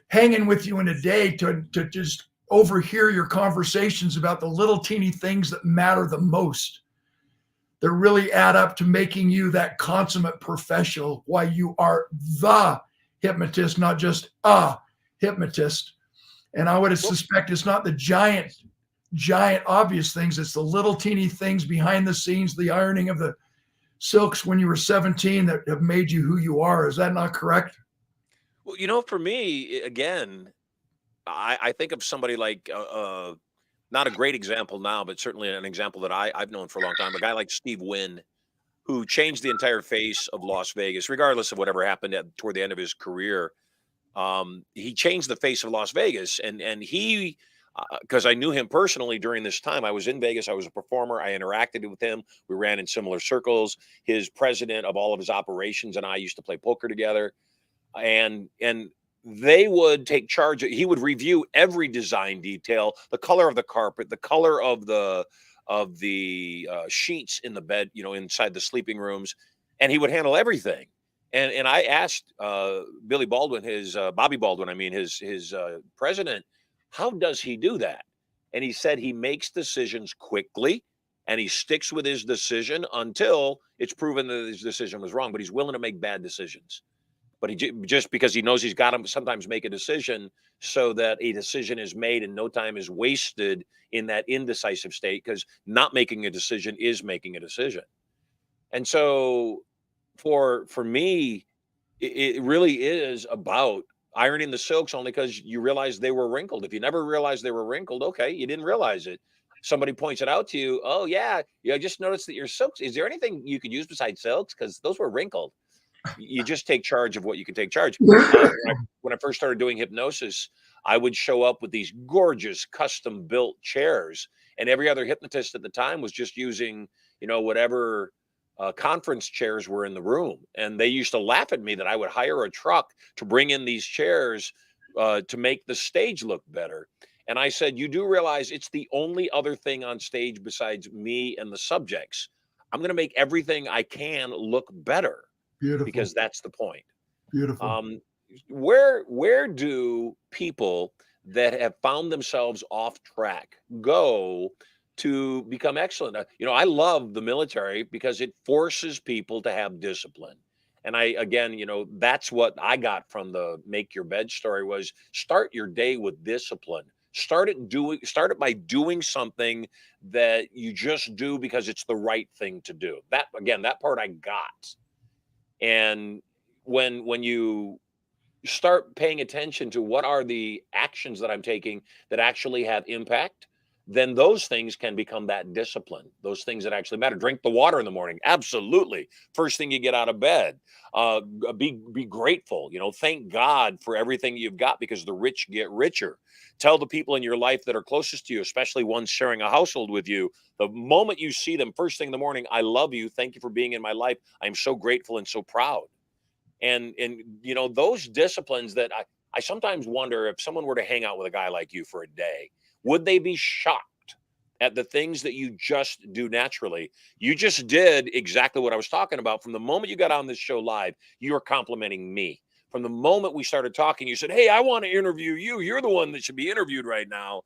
hanging with you in a day to just overhear your conversations about the little, teeny things that matter the most, that really add up to making you that consummate professional, why you are the hypnotist, not just a hypnotist. And I would suspect it's not the giant obvious things. It's the little teeny things behind the scenes, the ironing of the silks when you were 17 that have made you who you are. Is that not correct? Well, for me, again, I think of somebody like, not a great example now, but certainly an example that I've known for a long time, a guy like Steve Wynn, who changed the entire face of Las Vegas, regardless of whatever happened toward the end of his career. He changed the face of Las Vegas, and he, because I knew him personally during this time. I was in Vegas. I was a performer. I interacted with him. We ran in similar circles. His president of all of his operations and I used to play poker together. And they would take charge. He would review every design detail, the color of the carpet, the color of the sheets in the bed, inside the sleeping rooms, and he would handle everything. And I asked Bobby Baldwin, his president, how does he do that? And he said he makes decisions quickly, and he sticks with his decision until it's proven that his decision was wrong. But he's willing to make bad decisions. But just because he knows he's got to sometimes make a decision so that a decision is made and no time is wasted in that indecisive state, because not making a decision is making a decision. And so for me, it really is about ironing the silks only because you realized they were wrinkled. If you never realized they were wrinkled, okay, you didn't realize it. Somebody points it out to you. Oh yeah, I just noticed that your silks. Is there anything you could use besides silks? Because those were wrinkled. You just take charge of what you can take charge. When I first started doing hypnosis, I would show up with these gorgeous custom built chairs, and every other hypnotist at the time was just using, whatever conference chairs were in the room. And they used to laugh at me that I would hire a truck to bring in these chairs to make the stage look better. And I said, you do realize it's the only other thing on stage besides me and the subjects. I'm going to make everything I can look better. Beautiful. Because that's the point. Beautiful. Where do people that have found themselves off track go to become excellent? I love the military because it forces people to have discipline. And that's what I got from the Make Your Bed story was start your day with discipline. Start it by doing something that you just do because it's the right thing to do. That part I got. And when you start paying attention to what are the actions that I'm taking that actually have impact, then those things can become that discipline, those things that actually matter. Drink the water in the morning. Absolutely. First thing you get out of bed. Be grateful. Thank God for everything you've got because the rich get richer. Tell the people in your life that are closest to you, especially ones sharing a household with you, the moment you see them first thing in the morning, I love you. Thank you for being in my life. I'm so grateful and so proud. And those disciplines that I sometimes wonder if someone were to hang out with a guy like you for a day, would they be shocked at the things that you just do naturally? You just did exactly what I was talking about. From the moment you got on this show live, you were complimenting me. From the moment we started talking, you said, hey, I want to interview you. You're the one that should be interviewed right now.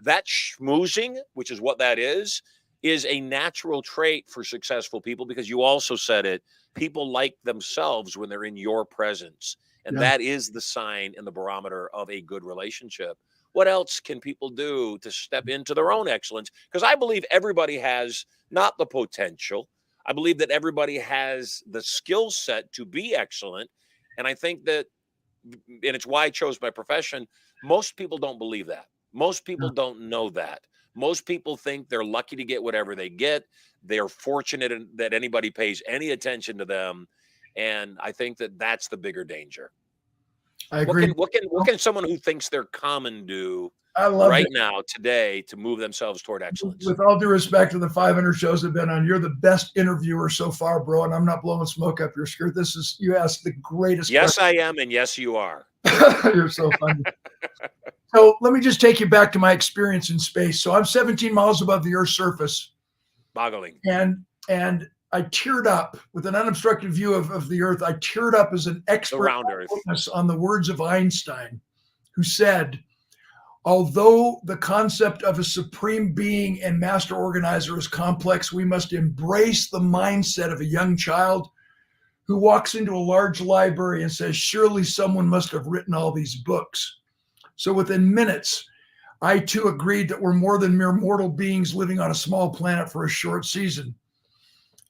That schmoozing, which is what that is a natural trait for successful people because you also said it. People like themselves when they're in your presence. And that is the sign and the barometer of a good relationship. What else can people do to step into their own excellence? Because I believe everybody has not the potential. I believe that everybody has the skill set to be excellent. And I think that, and it's why I chose my profession, most people don't believe that. Most people don't know that. Most people think they're lucky to get whatever they get. They're fortunate that anybody pays any attention to them. And I think that that's the bigger danger. I agree. What can someone who thinks they're common do now, today, to move themselves toward excellence? With all due respect to the 500 shows I've been on, you're the best interviewer so far, bro. And I'm not blowing smoke up your skirt. You asked the greatest Yes, question. I am. And yes, you are. You're so funny. So let me just take you back to my experience in space. So I'm 17 miles above the Earth's surface. Boggling. And I teared up with an unobstructed view of the Earth. I teared up as an expert witness on the words of Einstein, who said, although the concept of a supreme being and master organizer is complex, we must embrace the mindset of a young child who walks into a large library and says, surely someone must have written all these books. So within minutes, I too agreed that we're more than mere mortal beings living on a small planet for a short season.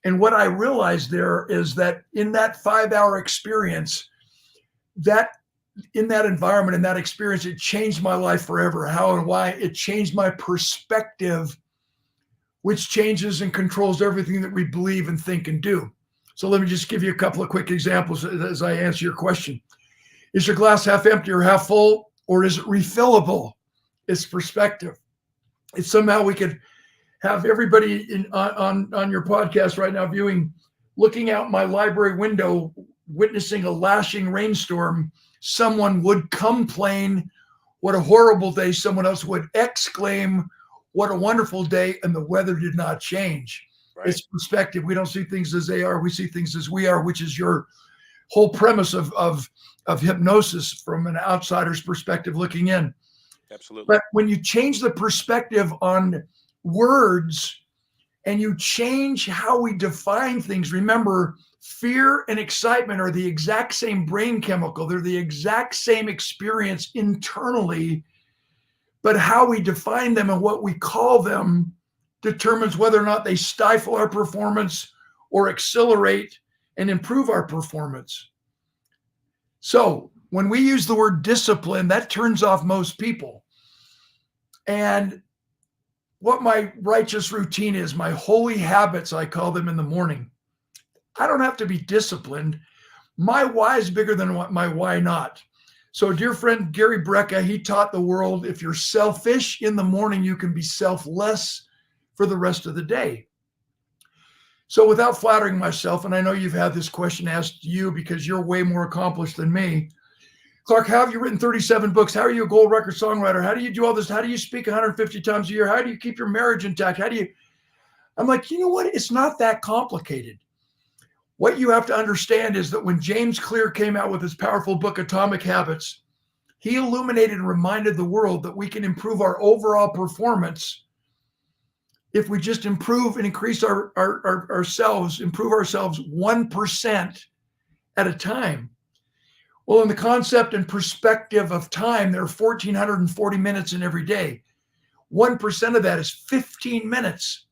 And what I realized there is that in that 5-hour experience, in that environment, in that experience, it changed my life forever. How and why? It changed my perspective, which changes and controls everything that we believe and think and do. So let me just give you a couple of quick examples as I answer your question. Is your glass half empty or half full, or is it refillable? It's perspective. It's somehow we could have everybody on your podcast right now viewing, looking out my library window, witnessing a lashing rainstorm. Someone would complain, what a horrible day. Someone else would exclaim, what a wonderful day. And the weather did not change. Right. It's perspective. We don't see things as they are. We see things as we are, which is your whole premise of hypnosis from an outsider's perspective looking in. Absolutely. But when you change the perspective on words and you change how we define things, remember, fear and excitement are the exact same brain chemical. They're the exact same experience internally, but how we define them and what we call them determines whether or not they stifle our performance or accelerate and improve our performance. So when we use the word discipline, that turns off most people. And what my righteous routine is, my holy habits, I call them in the morning. I don't have to be disciplined. My why is bigger than what my why not. So dear friend Gary Brecka, he taught the world, if you're selfish in the morning, you can be selfless for the rest of the day. So without flattering myself, and I know you've had this question asked to you because you're way more accomplished than me. Clark, how have you written 37 books? How are you a gold record songwriter? How do you do all this? How do you speak 150 times a year? How do you keep your marriage intact? I'm like, you know what? It's not that complicated. What you have to understand is that when James Clear came out with his powerful book, Atomic Habits, he illuminated and reminded the world that we can improve our overall performance if we just improve and increase ourselves 1% at a time. Well, in the concept and perspective of time, there are 1,440 minutes in every day. 1% of that is 15 minutes.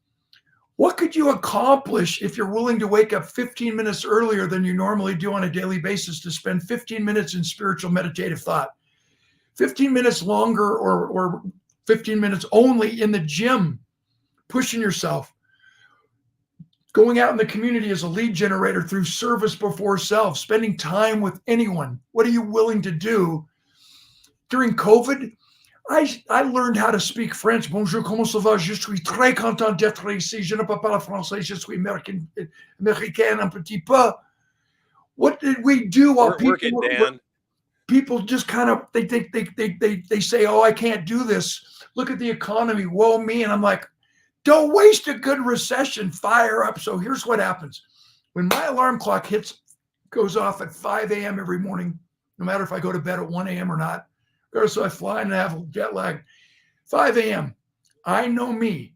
What could you accomplish if you're willing to wake up 15 minutes earlier than you normally do on a daily basis to spend 15 minutes in spiritual meditative thought? 15 minutes longer or 15 minutes only in the gym, pushing yourself. Going out in the community as a lead generator through service before self, spending time with anyone. What are you willing to do? During COVID, I learned how to speak French. Bonjour, comment ça va? Je suis très content d'être ici. Je ne parle pas français. Je suis américain un petit peu. What did we do while people just kind of, they say, oh, I can't do this. Look at the economy. Woe me. And I'm like, don't waste a good recession. Fire up. So here's what happens. When my alarm clock goes off at 5 a.m. every morning, no matter if I go to bed at 1 a.m. or not, or so I fly and have jet lag, 5 a.m., I know me.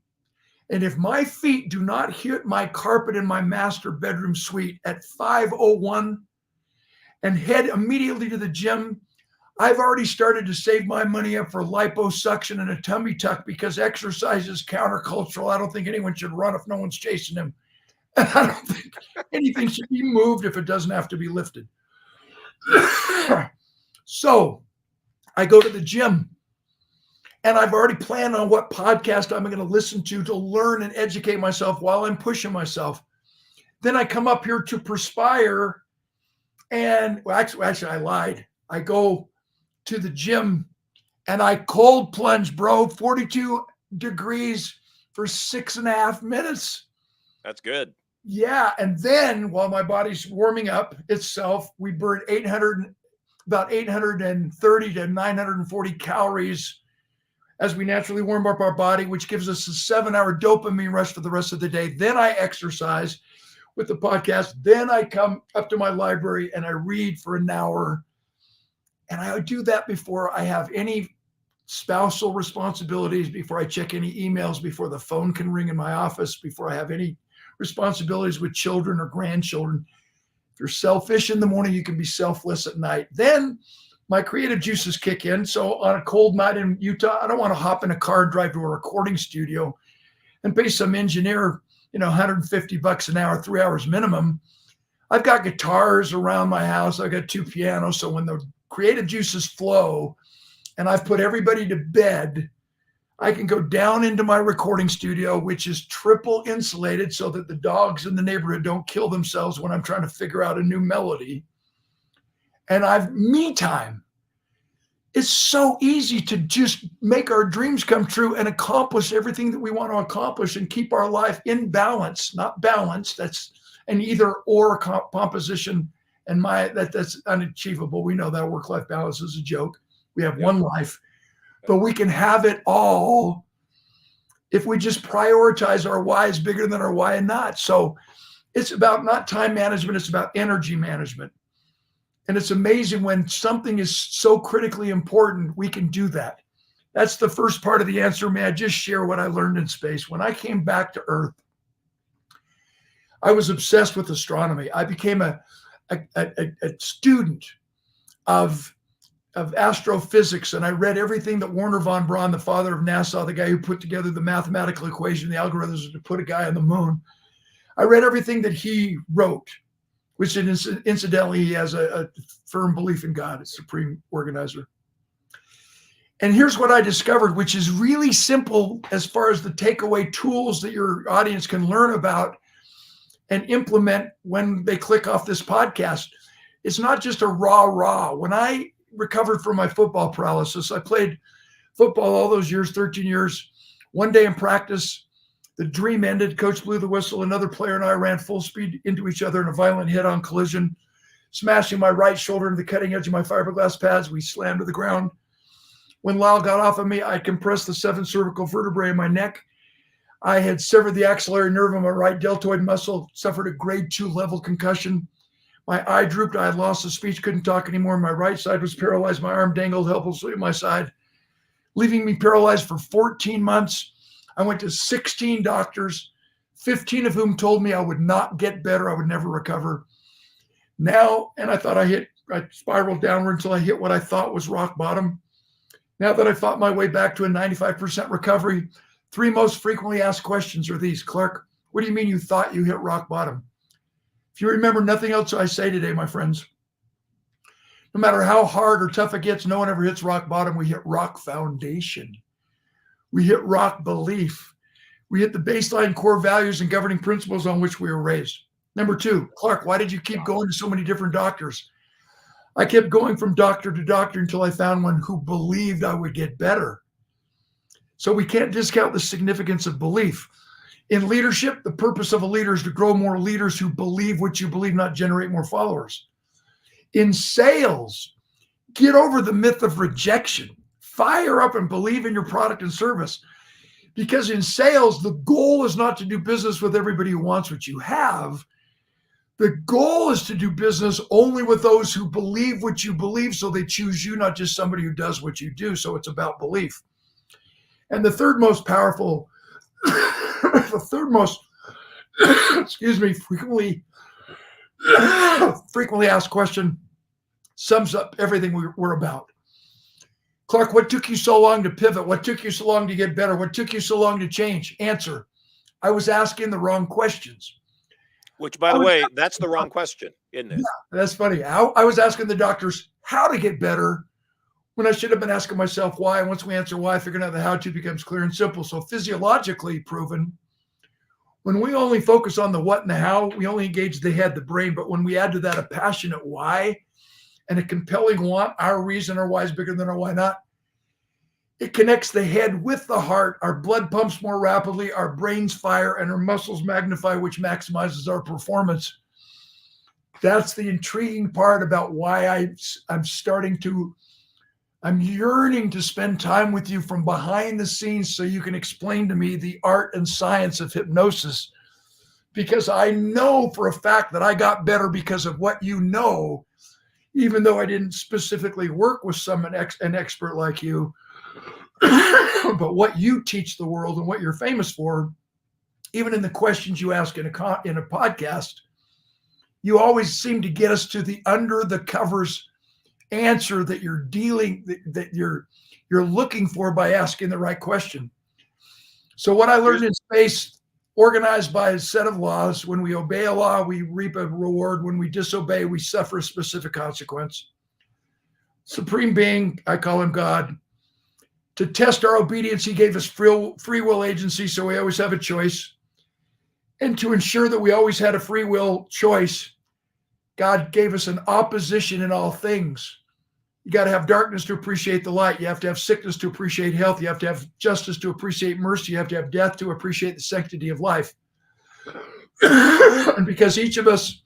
And if my feet do not hit my carpet in my master bedroom suite at 5:01 and head immediately to the gym, I've already started to save my money up for liposuction and a tummy tuck because exercise is countercultural. I don't think anyone should run if no one's chasing him. And I don't think anything should be moved if it doesn't have to be lifted. So I go to the gym and I've already planned on what podcast I'm going to listen to learn and educate myself while I'm pushing myself. Then I come up here to perspire and actually I lied. I go to the gym and I cold plunge, bro, 42 degrees for 6.5 minutes. That's good. Yeah. And then while my body's warming up itself, we burn about 830 to 940 calories as we naturally warm up our body, which gives us a 7-hour dopamine rush for the rest of the day. Then I exercise with the podcast. Then I come up to my library and I read for an hour. And I would do that before I have any spousal responsibilities, before I check any emails, before the phone can ring in my office, before I have any responsibilities with children or grandchildren. If you're selfish in the morning, you can be selfless at night. Then my creative juices kick in. So on a cold night in Utah, I don't want to hop in a car and drive to a recording studio and pay some engineer, $150 an hour, 3 hours minimum. I've got guitars around my house. I've got 2 pianos. So when the creative juices flow and I've put everybody to bed, I can go down into my recording studio, which is triple insulated so that the dogs in the neighborhood don't kill themselves when I'm trying to figure out a new melody. And I've me time. It's so easy to just make our dreams come true and accomplish everything that we want to accomplish and keep our life in balance, not balance. That's an either or composition. And that's unachievable. We know that work-life balance is a joke. We have one life, but we can have it all if we just prioritize our why is bigger than our why and not. So it's about not time management. It's about energy management. And it's amazing when something is so critically important, we can do that. That's the first part of the answer. May I just share what I learned in space? When I came back to Earth, I was obsessed with astronomy. I became a student of astrophysics, and I read everything that Wernher von Braun, the father of NASA, the guy who put together the mathematical equation, the algorithms to put a guy on the moon. I read everything that he wrote, which incidentally, he has a firm belief in God, a supreme organizer. And here's what I discovered, which is really simple as far as the takeaway tools that your audience can learn about and implement when they click off this podcast. It's not just a rah. When I recovered from my football paralysis, I played football all those years, 13 years. One day in practice, the dream ended. Coach blew the whistle. Another player and I ran full speed into each other in a violent head-on collision, smashing my right shoulder into the cutting edge of my fiberglass pads. We slammed to the ground. When Lyle got off of me, I compressed the 7th cervical vertebrae in my neck. I had severed the axillary nerve of my right deltoid muscle, suffered a grade 2 level concussion. My eye drooped. I had lost the speech, couldn't talk anymore. My right side was paralyzed. My arm dangled helplessly at my side, leaving me paralyzed for 14 months. I went to 16 doctors, 15 of whom told me I would not get better. I would never recover. Now, and I thought I spiraled downward until I hit what I thought was rock bottom. Now that I fought my way back to a 95% recovery, 3 most frequently asked questions are these. Clark, what do you mean you thought you hit rock bottom? If you remember nothing else I say today, my friends, no matter how hard or tough it gets, no one ever hits rock bottom. We hit rock foundation. We hit rock belief. We hit the baseline core values and governing principles on which we were raised. Number 2, Clark, why did you keep going to so many different doctors? I kept going from doctor to doctor until I found one who believed I would get better. So we can't discount the significance of belief. In leadership, the purpose of a leader is to grow more leaders who believe what you believe, not generate more followers. In sales, get over the myth of rejection. Fire up and believe in your product and service. Because in sales, the goal is not to do business with everybody who wants what you have. The goal is to do business only with those who believe what you believe, so they choose you, not just somebody who does what you do. So it's about belief. And the third most powerful, frequently asked question sums up everything we're about. Clark, what took you so long to pivot? What took you so long to get better? What took you so long to change? Answer, I was asking the wrong questions. Which, by the way, that's the wrong question, isn't it? Yeah, that's funny. I was asking the doctors how to get better when I should have been asking myself why. And once we answer why, figuring out the how to becomes clear and simple. So physiologically proven, when we only focus on the what and the how, we only engage the head, the brain. But when we add to that a passionate why and a compelling want, our reason, our why is bigger than our why not. It connects the head with the heart. Our blood pumps more rapidly, our brains fire, and our muscles magnify, which maximizes our performance. That's the intriguing part about why I'm yearning to spend time with you from behind the scenes so you can explain to me the art and science of hypnosis. Because I know for a fact that I got better because of what you know, even though I didn't specifically work with an expert like you. But what you teach the world and what you're famous for, even in the questions you ask in a podcast, you always seem to get us to the under the covers answer that you're looking for by asking the right question. So what I learned in space, organized by a set of laws, when we obey a law, we reap a reward. When we disobey, we suffer a specific consequence. Supreme being, I call him God. To test our obedience, he gave us free will agency, so we always have a choice. And to ensure that we always had a free will choice, God gave us an opposition in all things. You got to have darkness to appreciate the light. You have to have sickness to appreciate health. You have to have justice to appreciate mercy. You have to have death to appreciate the sanctity of life. And because each of us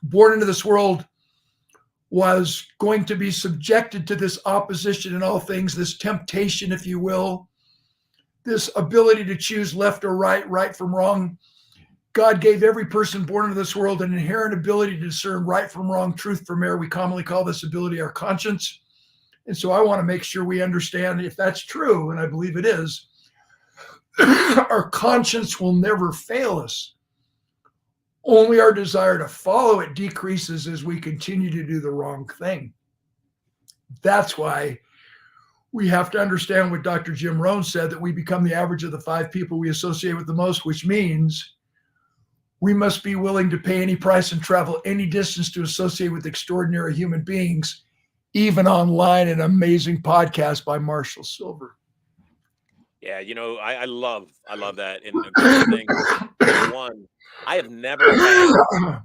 born into this world was going to be subjected to this opposition in all things, this temptation, if you will, this ability to choose left or right, right from wrong. God gave every person born into this world an inherent ability to discern right from wrong, truth from error. We commonly call this ability our conscience. And so I want to make sure we understand if that's true, and I believe it is, our conscience will never fail us. Only our desire to follow it decreases as we continue to do the wrong thing. That's why we have to understand what Dr. Jim Rohn said, that we become the average of the 5 people we associate with the most, which means We must be willing to pay any price and travel any distance to associate with extraordinary human beings, even online. An amazing podcast by Marshall Sylver. Yeah, I love that. And a couple of things. Number one, I have never had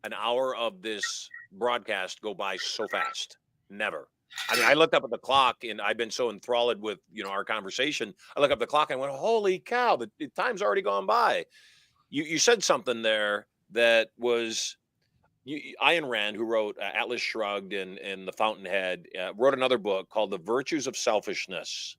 an hour of this broadcast go by so fast. Never. I mean, I looked up at the clock and I've been so enthralled with, our conversation. I look up at the clock and I went, holy cow, the time's already gone by. You said something there that was Ayn Rand, who wrote Atlas Shrugged and The Fountainhead, wrote another book called The Virtues of Selfishness.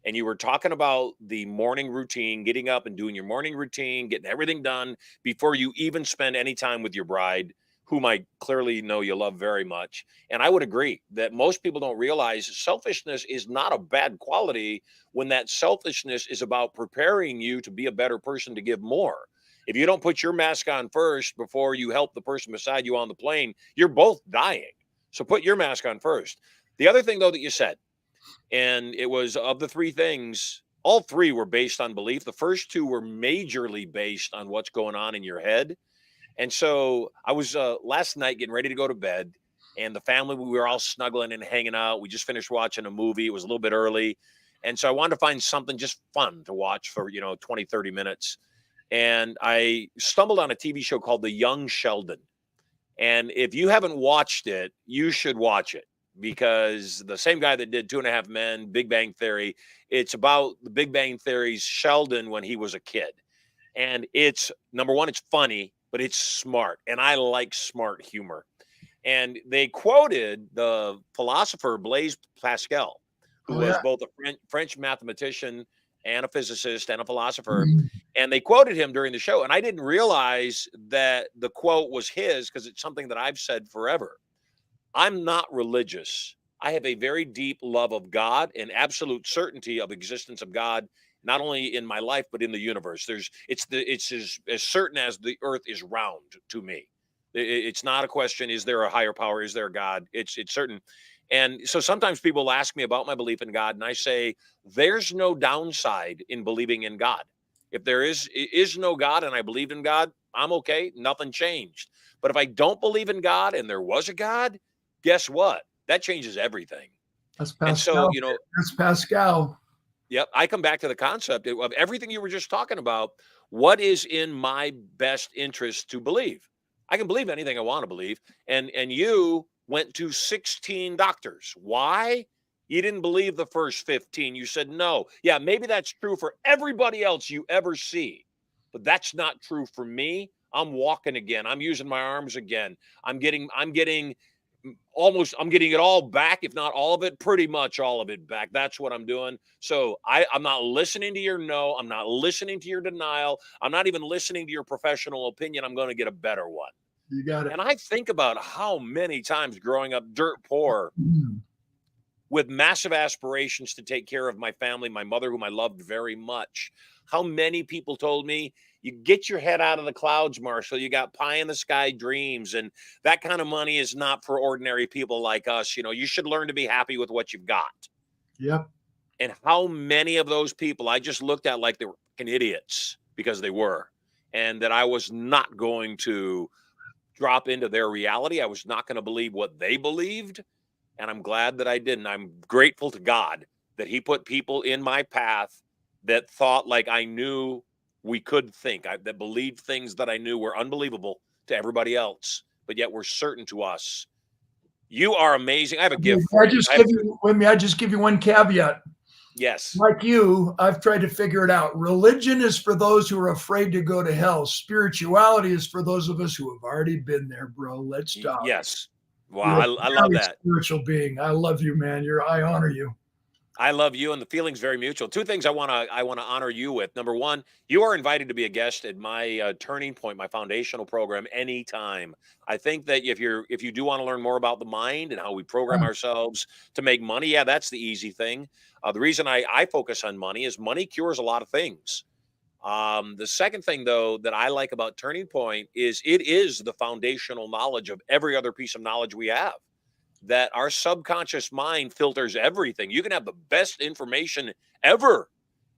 And you were talking about the morning routine, getting up and doing your morning routine, getting everything done before you even spend any time with your bride, whom I clearly know you love very much. And I would agree that most people don't realize selfishness is not a bad quality when that selfishness is about preparing you to be a better person to give more. If you don't put your mask on first before you help the person beside you on the plane, you're both dying. So put your mask on first. The other thing, though, that you said, and it was of the three things, all three were based on belief. The first two were majorly based on what's going on in your head. And so I was last night getting ready to go to bed, and the family, we were all snuggling and hanging out. We just finished watching a movie. It was a little bit early. And so I wanted to find something just fun to watch for, 20, 30 minutes. And I stumbled on a TV show called The Young Sheldon. And if you haven't watched it, you should watch it, because the same guy that did 2.5 Men, Big Bang Theory, it's about the Big Bang Theory's Sheldon when he was a kid. And it's, number one, it's funny, but it's smart. And I like smart humor. And they quoted the philosopher Blaise Pascal, who was both a French mathematician and a physicist and a philosopher. And they quoted him during the show. And I didn't realize that the quote was his, because it's something that I've said forever. I'm not religious. I have a very deep love of God and absolute certainty of existence of God, not only in my life, but in the universe. It's as certain as the earth is round to me. It's not a question, is there a higher power? Is there a God? It's certain. And so sometimes people will ask me about my belief in God, and I say, there's no downside in believing in God. If there is no God and I believe in God, I'm okay. Nothing changed. But if I don't believe in God and there was a God, guess what? That changes everything. That's Pascal. And so, that's Pascal. Yep. I come back to the concept of everything you were just talking about. What is in my best interest to believe? I can believe anything I want to believe. And you went to 16 doctors. Why? You didn't believe the first 15. You said, no. Yeah, maybe that's true for everybody else you ever see, but that's not true for me. I'm walking again. I'm using my arms again. I'm getting it all back, if not all of it, pretty much all of it back. That's what I'm doing. So I'm not listening to your no. I'm not listening to your denial. I'm not even listening to your professional opinion. I'm going to get a better one. You got it. And I think about how many times growing up dirt poor with massive aspirations to take care of my family, my mother, whom I loved very much, how many people told me, you get your head out of the clouds, Marshall. You got pie in the sky dreams, and that kind of money is not for ordinary people like us. You should learn to be happy with what you've got. Yep. And how many of those people I just looked at like they were fucking idiots, because they were, and that I was not going to drop into their reality. I was not going to believe what they believed. And I'm glad that I didn't. I'm grateful to God that he put people in my path that thought like I knew we could think, that believed things that I knew were unbelievable to everybody else, but yet were certain to us. You are amazing. I have a gift for you. I just give you one caveat. Yes. Like you, I've tried to figure it out. Religion is for those who are afraid to go to hell. Spirituality is for those of us who have already been there, bro. Let's stop. Yes. Wow. I love that. Spiritual being. I love you, man. I honor you. I love you, and the feeling's very mutual. Two things I want to honor you with. Number one, you are invited to be a guest at my Turning Point, my foundational program, anytime. I think that if you do want to learn more about the mind and how we program ourselves to make money, yeah, that's the easy thing. The reason I focus on money is money cures a lot of things. The second thing, though, that I like about Turning Point is it is the foundational knowledge of every other piece of knowledge we have. That our subconscious mind filters everything. You can have the best information ever,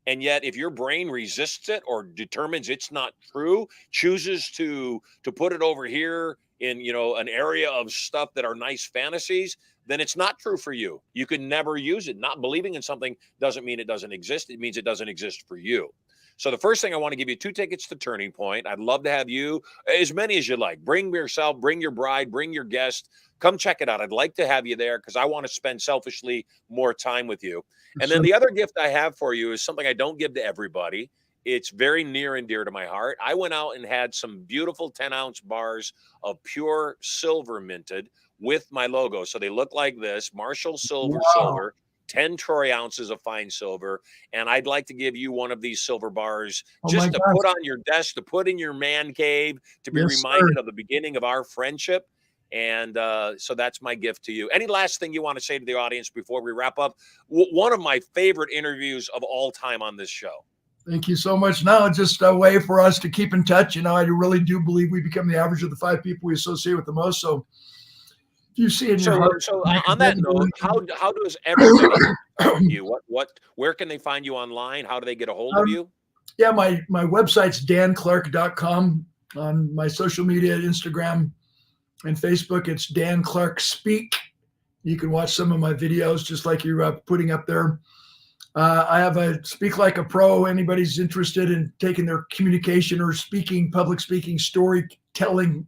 And yet, if your brain resists it or determines it's not true, chooses to put it over here in, an area of stuff that are nice fantasies, then it's not true for you. You can never use it. Not believing in something doesn't mean it doesn't exist. It means it doesn't exist for you. So the first thing, I want to give you 2 tickets to Turning Point. I'd love to have you, as many as you like. Bring yourself, bring your bride, bring your guest. Come check it out. I'd like to have you there because I want to spend selfishly more time with you. And then the other gift I have for you is something I don't give to everybody. It's very near and dear to my heart. I went out and had some beautiful 10-ounce bars of pure silver minted with my logo. So they look like this: Marshall Sylver silver, 10 troy ounces of fine silver. And I'd like to give you one of these silver bars just to put on your desk, to put in your man cave, to be reminded of the beginning of our friendship. And so that's my gift to you. Any last thing you want to say to the audience before we wrap up? One of my favorite interviews of all time on this show. Thank you so much. No, just a way for us to keep in touch. I really do believe we become the average of the 5 people we associate with the most. So if you see in your heart. So on that note, how does everybody find you? Where can they find you online? How do they get a hold of you? Yeah, my website's danclark.com. On my social media, Instagram and Facebook, it's Dan Clark Speak. You can watch some of my videos just like you're putting up there. I have a Speak Like a Pro. Anybody's interested in taking their communication or speaking, public speaking, storytelling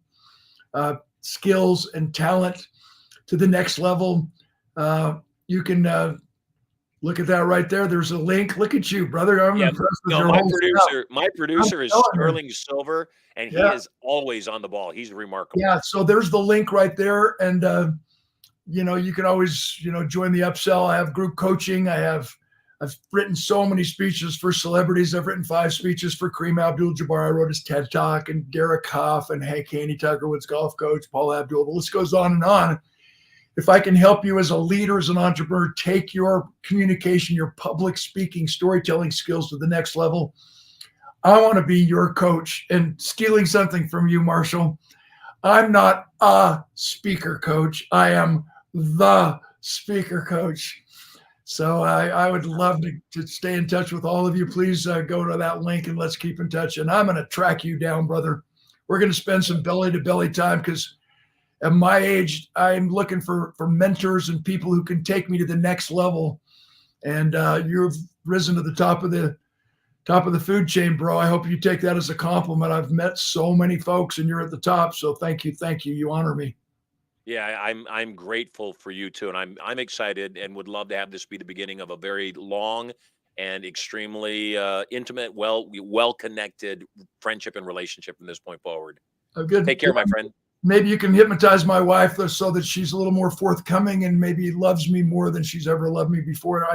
skills and talent to the next level, you can look at that right there. There's a link. Look at you, brother. I'm impressed with your whole stuff. My producer is Sterling Sylver, and he is always on the ball. He's remarkable. Yeah, so there's the link right there. And, you can always, join the upsell. I have group coaching. I've written so many speeches for celebrities. I've written 5 speeches for Kareem Abdul-Jabbar. I wrote his TED Talk, and Derek Hough, and Hank Haney, Tiger Woods golf coach, Paul Abdul. The list goes on and on. If I can help you as a leader, as an entrepreneur, take your communication, your public speaking, storytelling skills to the next level, I want to be your coach. And stealing something from you, Marshall, I'm not a speaker coach. I am the speaker coach. So I would love to stay in touch with all of you. Please go to that link and let's keep in touch. And I'm going to track you down, brother. We're going to spend some belly-to-belly time because at my age, I'm looking for mentors and people who can take me to the next level. And you've risen to the top of the food chain, bro. I hope you take that as a compliment. I've met so many folks, and you're at the top. So thank you. You honor me. Yeah, I'm grateful for you too, and I'm excited and would love to have this be the beginning of a very long and extremely intimate, well connected friendship and relationship from this point forward. Good. Take care, my friend. Maybe you can hypnotize my wife so that she's a little more forthcoming and maybe loves me more than she's ever loved me before.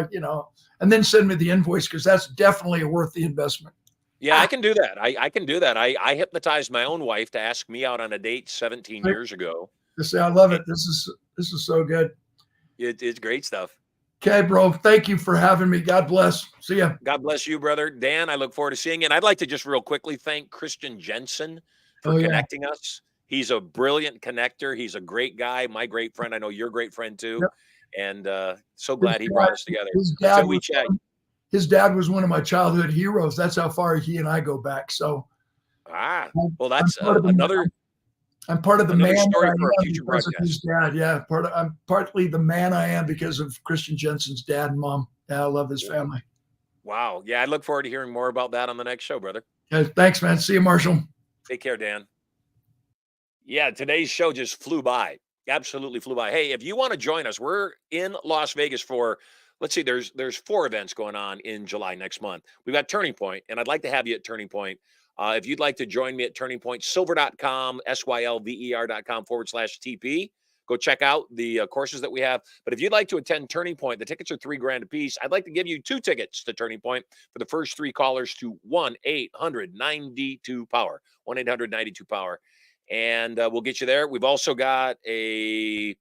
And then send me the invoice, because that's definitely worth the investment. Yeah, I can do that. I can do that. I hypnotized my own wife to ask me out on a date 17 years ago. I love it. This is so good. It's great stuff. Okay, bro. Thank you for having me. God bless. See ya. God bless you, brother. Dan, I look forward to seeing you. And I'd like to just real quickly thank Christian Jensen for connecting us. He's a brilliant connector. He's a great guy, my great friend. I know you're a great friend too. Yep. And so glad he brought us together. His dad was one of my childhood heroes. That's how far he and I go back. So, well, that's another. I'm part of the man story for a future broadcast. His dad. Yeah, I'm partly the man I am because of Christian Jensen's dad and mom. Yeah, I love his family. Wow. Yeah, I look forward to hearing more about that on the next show, brother. Yeah, thanks, man. See you, Marshall. Take care, Dan. Yeah, today's show just flew by. Absolutely flew by. Hey, if you want to join us, we're in Las Vegas for, let's see, there's 4 events going on in July next month. We've got Turning Point, and I'd like to have you at Turning Point. If you'd like to join me at Turning Point, sylver.com, sylver.com/TP. Go check out the courses that we have. But if you'd like to attend Turning Point, the tickets are $3,000 a piece. I'd like to give you 2 tickets to Turning Point for the first 3 callers to 1-800-92-POWER. 1-800-92-POWER. And we'll get you there. We've also got a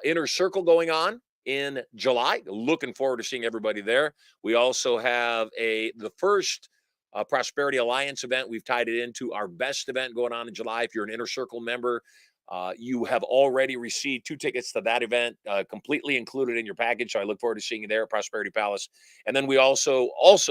inner circle going on in July. Looking forward to seeing everybody there. We also have the first Prosperity Alliance event. We've tied it into our best event going on in July. If you're an inner circle member, You have already received 2 tickets to that event, completely included in your package. So I look forward to seeing you there at Prosperity Palace. And then we also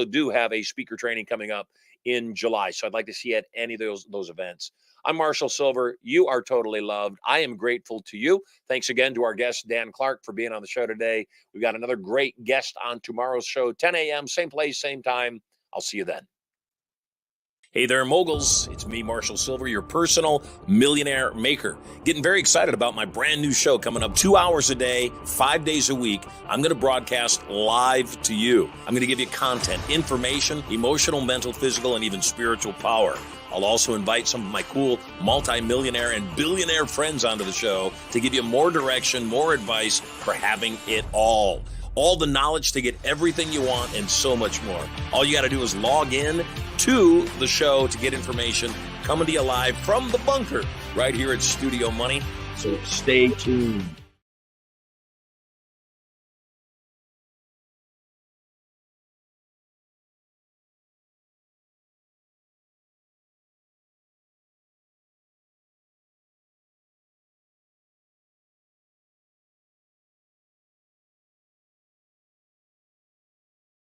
do have a speaker training coming up in July. So I'd like to see you at any of those events. I'm Marshall Sylver. You are totally loved. I am grateful to you. Thanks again to our guest, Dan Clark, for being on the show today. We've got another great guest on tomorrow's show, 10 a.m., same place, same time. I'll see you then. Hey there, moguls. It's me, Marshall Sylver, your personal millionaire maker. Getting very excited about my brand new show coming up 2 hours a day, 5 days a week. I'm going to broadcast live to you. I'm going to give you content, information, emotional, mental, physical, and even spiritual power. I'll also invite some of my cool multi-millionaire and billionaire friends onto the show to give you more direction, more advice for having it all. All the knowledge to get everything you want and so much more. All you got to do is log in to the show to get information coming to you live from the bunker right here at Studio Money. So stay tuned.